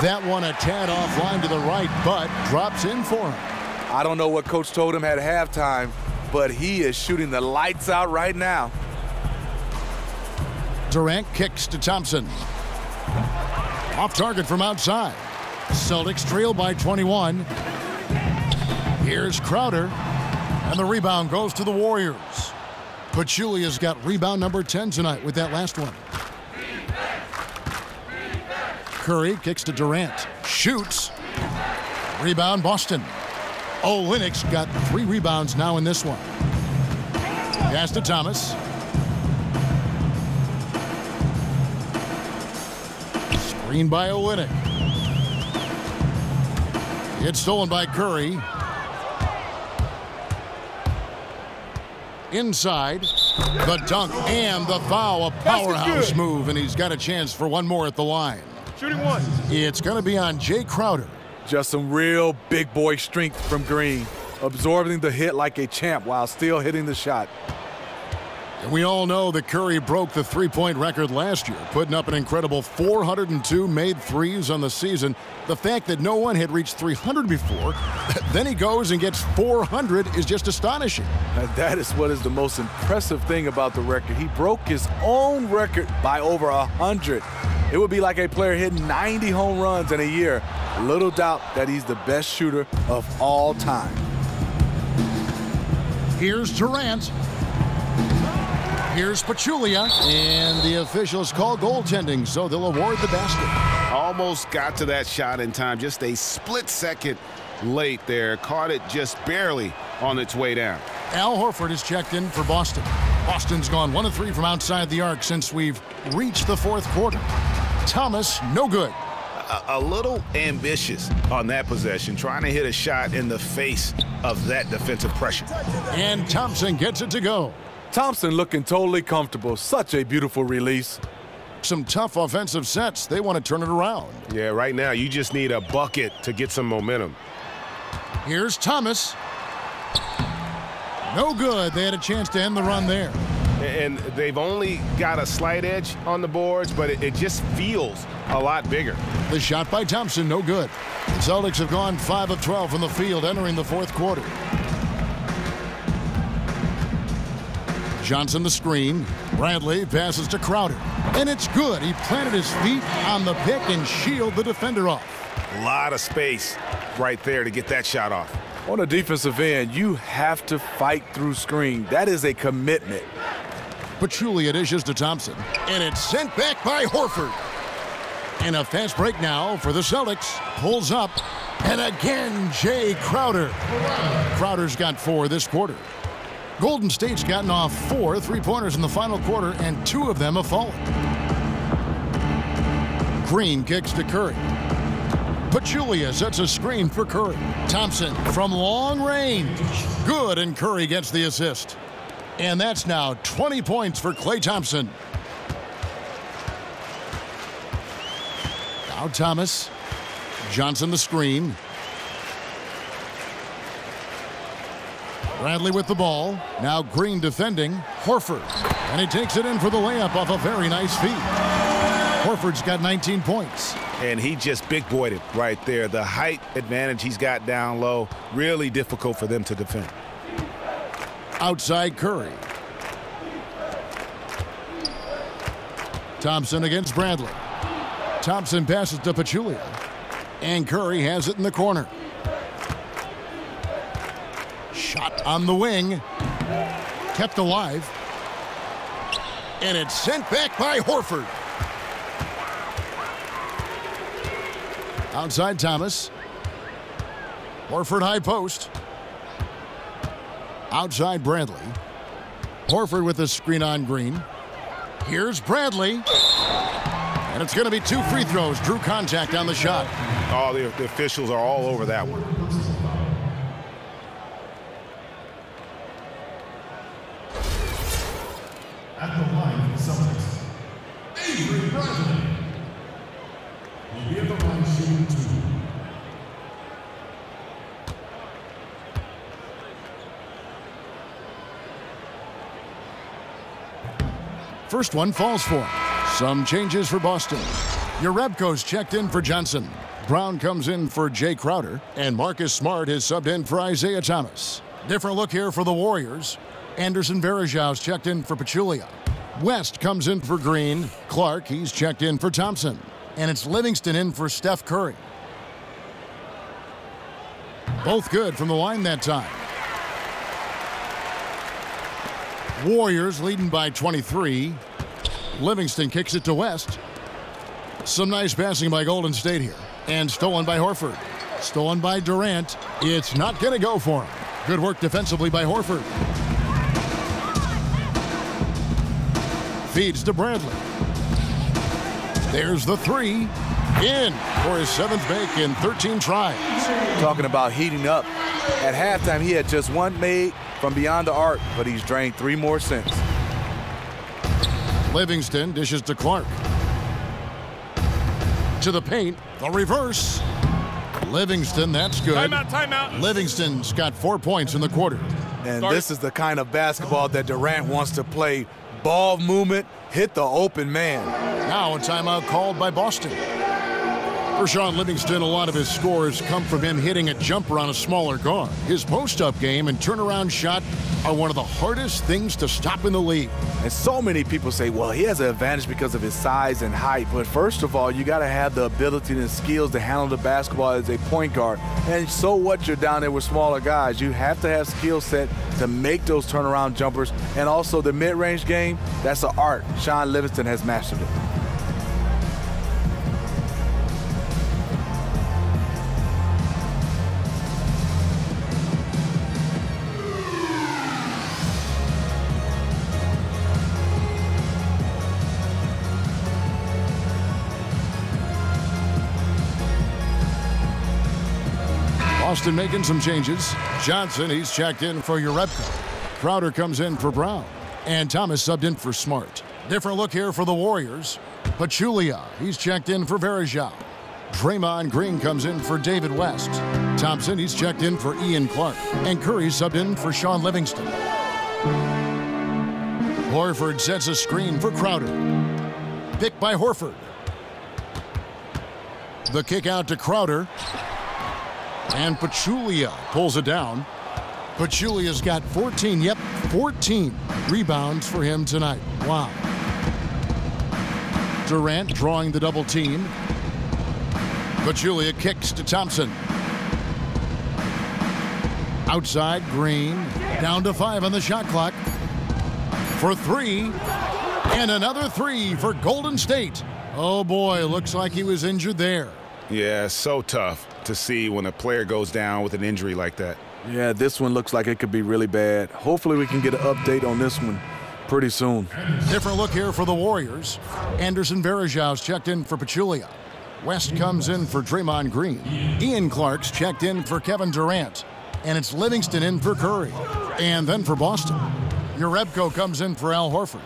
Speaker 1: That one a tad offline to the right, but drops in for him.
Speaker 2: I don't know what coach told him at halftime, but he is shooting the lights out right now.
Speaker 1: Durant kicks to Thompson. Off target from outside. Celtics trail by 21. Here's Crowder. And the rebound goes to the Warriors. Pachulia's got rebound number 10 tonight with that last one. Curry kicks to Durant. Shoots. Rebound Boston. Olynyk's got 3 rebounds now in this one. Pass to Thomas. Screen by Olynyk. It's stolen by Curry. Inside. The dunk and the foul. A powerhouse move, and he's got a chance for one more at the line.
Speaker 10: Shooting one.
Speaker 1: It's going to be on Jay Crowder.
Speaker 2: Just some real big boy strength from Green, absorbing the hit like a champ while still hitting the shot.
Speaker 1: And we all know that Curry broke the three-point record last year, putting up an incredible 402 made threes on the season. The fact that no one had reached 300 before, then he goes and gets 400 is just astonishing.
Speaker 2: And that is what is the most impressive thing about the record. He broke his own record by over 100. It would be like a player hitting 90 home runs in a year. Little doubt that he's the best shooter of all time.
Speaker 1: Here's Durant. Here's Pachulia. And the officials call goaltending, so they'll award the basket.
Speaker 3: Almost got to that shot in time. Just a split second late there. Caught it just barely on its way down.
Speaker 1: Al Horford is checked in for Boston. Boston's gone 1 of 3 from outside the arc since we've reached the fourth quarter. Thomas, no good.
Speaker 3: A little ambitious on that possession, trying to hit a shot in the face of that defensive pressure.
Speaker 1: And Thompson gets it to go.
Speaker 2: Thompson looking totally comfortable. Such a beautiful release.
Speaker 1: Some tough offensive sets. They want to turn it around.
Speaker 3: Yeah, right now you just need a bucket to get some momentum.
Speaker 1: Here's Thomas. No good. They had a chance to end the run there.
Speaker 3: And they've only got a slight edge on the boards, but it just feels a lot bigger.
Speaker 1: The shot by Thompson, no good. The Celtics have gone 5 of 12 from the field entering the fourth quarter. Johnson the screen. Bradley passes to Crowder. And it's good. He planted his feet on the pick and shielded the defender off.
Speaker 3: A lot of space right there to get that shot off.
Speaker 2: On the defensive end, you have to fight through screen. That is a commitment.
Speaker 1: Pachulia dishes to Thompson. And it's sent back by Horford. And a fast break now for the Celtics. Pulls up. And again, Jay Crowder. Crowder's got 4 this quarter. Golden State's gotten off 4 3-pointers in the final quarter, and 2 of them have fallen. Green kicks to Curry. Pachulia sets a screen for Curry. Thompson from long range. Good, and Curry gets the assist. And that's now 20 points for Klay Thompson. Now Thomas. Johnson the screen. Bradley with the ball. Now Green defending. Horford. And he takes it in for the layup off a very nice feed. Horford's got 19 points.
Speaker 3: And he just big-boyed it right there. The height advantage he's got down low, really difficult for them to defend.
Speaker 1: Outside Curry. Thompson against Bradley. Thompson passes to Pachulia. And Curry has it in the corner. Shot on the wing. Kept alive. And it's sent back by Horford. Outside Thomas. Horford high post. Outside Bradley. Horford with the screen on Green. Here's Bradley. And it's going to be 2 free throws. Drew contact on the shot.
Speaker 3: Oh, the officials are all over that one.
Speaker 9: At the line for the Celtics, Avery Bradley will be at the line shooting 2.
Speaker 1: First one falls for him. Some changes for Boston. Jerebko's checked in for Johnson. Brown comes in for Jay Crowder. And Marcus Smart is subbed in for Isaiah Thomas. Different look here for the Warriors. Anderson Varejau's checked in for Pachulia. West comes in for Green. Clark, he's checked in for Thompson. And it's Livingston in for Steph Curry. Both good from the line that time. Warriors leading by 23. Livingston kicks it to West. Some nice passing by Golden State here. And stolen by Horford. Stolen by Durant. It's not going to go for him. Good work defensively by Horford. Feeds to Bradley. There's the three. In for his 7th make in 13 tries.
Speaker 2: Talking about heating up. At halftime, he had just one made from beyond the arc, but he's drained 3 more since.
Speaker 1: Livingston dishes to Clark. To the paint. The reverse. Livingston, that's good.
Speaker 10: Timeout.
Speaker 1: Livingston's got 4 points in the quarter.
Speaker 2: And this is the kind of basketball that Durant wants to play. Ball movement, hit the open man.
Speaker 1: Now a timeout called by Boston. For Sean Livingston, a lot of his scores come from him hitting a jumper on a smaller guard. His post-up game and turnaround shot are one of the hardest things to stop in the league.
Speaker 2: And so many people say, well, he has an advantage because of his size and height. But first of all, you got to have the ability and the skills to handle the basketball as a point guard. And so what, you're down there with smaller guys. You have to have skill set to make those turnaround jumpers. And also the mid-range game, that's an art. Sean Livingston has mastered it.
Speaker 1: Boston making some changes. Johnson, he's checked in for Urebko. Crowder comes in for Brown. And Thomas subbed in for Smart. Different look here for the Warriors. Pachulia, he's checked in for Varejao. Draymond Green comes in for David West. Thompson, he's checked in for Ian Clark. And Curry subbed in for Sean Livingston. Horford sets a screen for Crowder. Picked by Horford. The kick out to Crowder. And Pachulia pulls it down. Pachulia's got 14 rebounds for him tonight. Wow. Durant drawing the double team. Pachulia kicks to Thompson. Outside, Green. Down to 5 on the shot clock. For 3. And another 3 for Golden State. Oh boy, looks like he was injured there.
Speaker 3: Yeah, so tough to see when a player goes down with an injury like that.
Speaker 2: Yeah, this one looks like it could be really bad. Hopefully we can get an update on this one pretty soon.
Speaker 1: Different look here for the Warriors. Anderson Varejau's checked in for Pachulia. West comes in for Draymond Green. Ian Clark's checked in for Kevin Durant. And it's Livingston in for Curry. And then for Boston, Urebko comes in for Al Horford.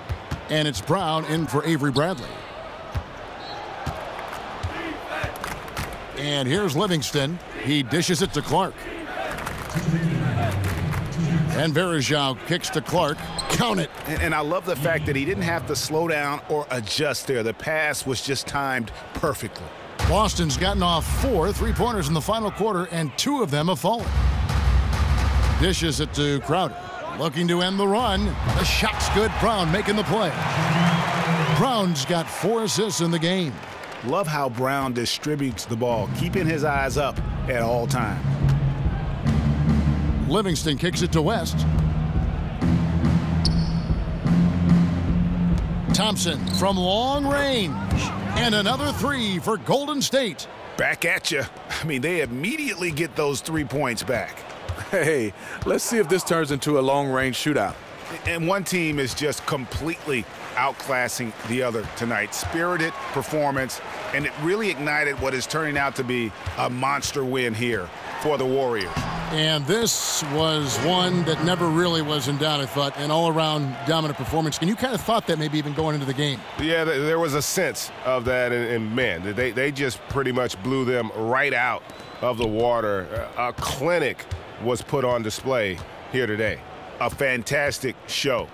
Speaker 1: And it's Brown in for Avery Bradley. And here's Livingston. He dishes it to Clark. And Varejao kicks to Clark. Count it.
Speaker 3: And I love the fact that he didn't have to slow down or adjust there. The pass was just timed perfectly.
Speaker 1: Boston's gotten off 4 3-pointers in the final quarter, and 2 of them have fallen. Dishes it to Crowder. Looking to end the run. The shot's good. Brown making the play. Brown's got 4 assists in the game.
Speaker 3: Love how Brown distributes the ball, keeping his eyes up at all times.
Speaker 1: Livingston kicks it to West. Thompson from long range. And another 3 for Golden State.
Speaker 3: Back at you. I mean, they immediately get those 3 points back.
Speaker 2: Hey, let's see if this turns into a long-range shootout.
Speaker 3: And one team is just completely outclassing the other tonight. Spirited performance, and it really ignited what is turning out to be a monster win here for the Warriors.
Speaker 1: And this was one that never really was in doubt, I thought, an all-around dominant performance. And you kind of thought that maybe even going into the game.
Speaker 3: Yeah, there was a sense of that, and man, they just pretty much blew them right out of the water. A clinic was put on display here today. A fantastic show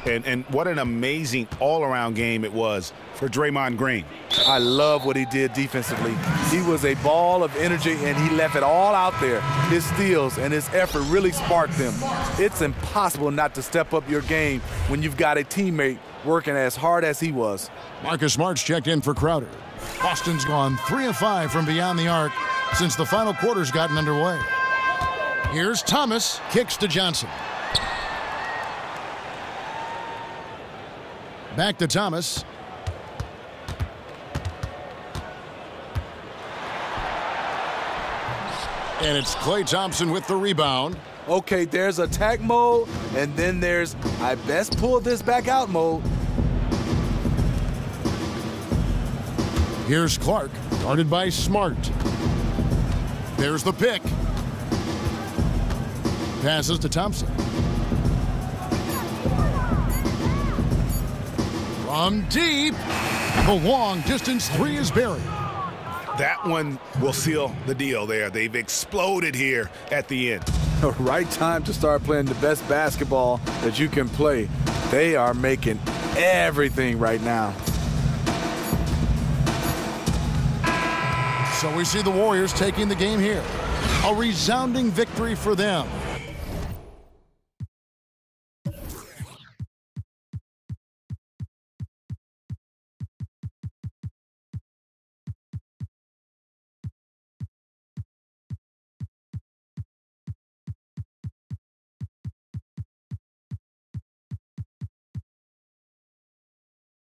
Speaker 3: And what an amazing all-around game it was for Draymond Green.
Speaker 2: I love what he did defensively. He was a ball of energy, and he left it all out there. His steals and his effort really sparked them. It's impossible not to step up your game when you've got a teammate working as hard as he was.
Speaker 1: Marcus Smart's checked in for Crowder. Boston's gone 3 of 5 from beyond the arc since the final quarter's gotten underway. Here's Thomas, kicks to Johnson. Back to Thomas. And it's Klay Thompson with the rebound.
Speaker 2: Okay, there's attack mode, and then there's I best pull this back out mode.
Speaker 1: Here's Clark, guarded by Smart. There's the pick. Passes to Thompson. From deep, the long distance three is buried.
Speaker 3: That one will seal the deal there. They've exploded here at the end.
Speaker 2: The right time to start playing the best basketball that you can play. They are making everything right now.
Speaker 1: So we see the Warriors taking the game here. A resounding victory for them.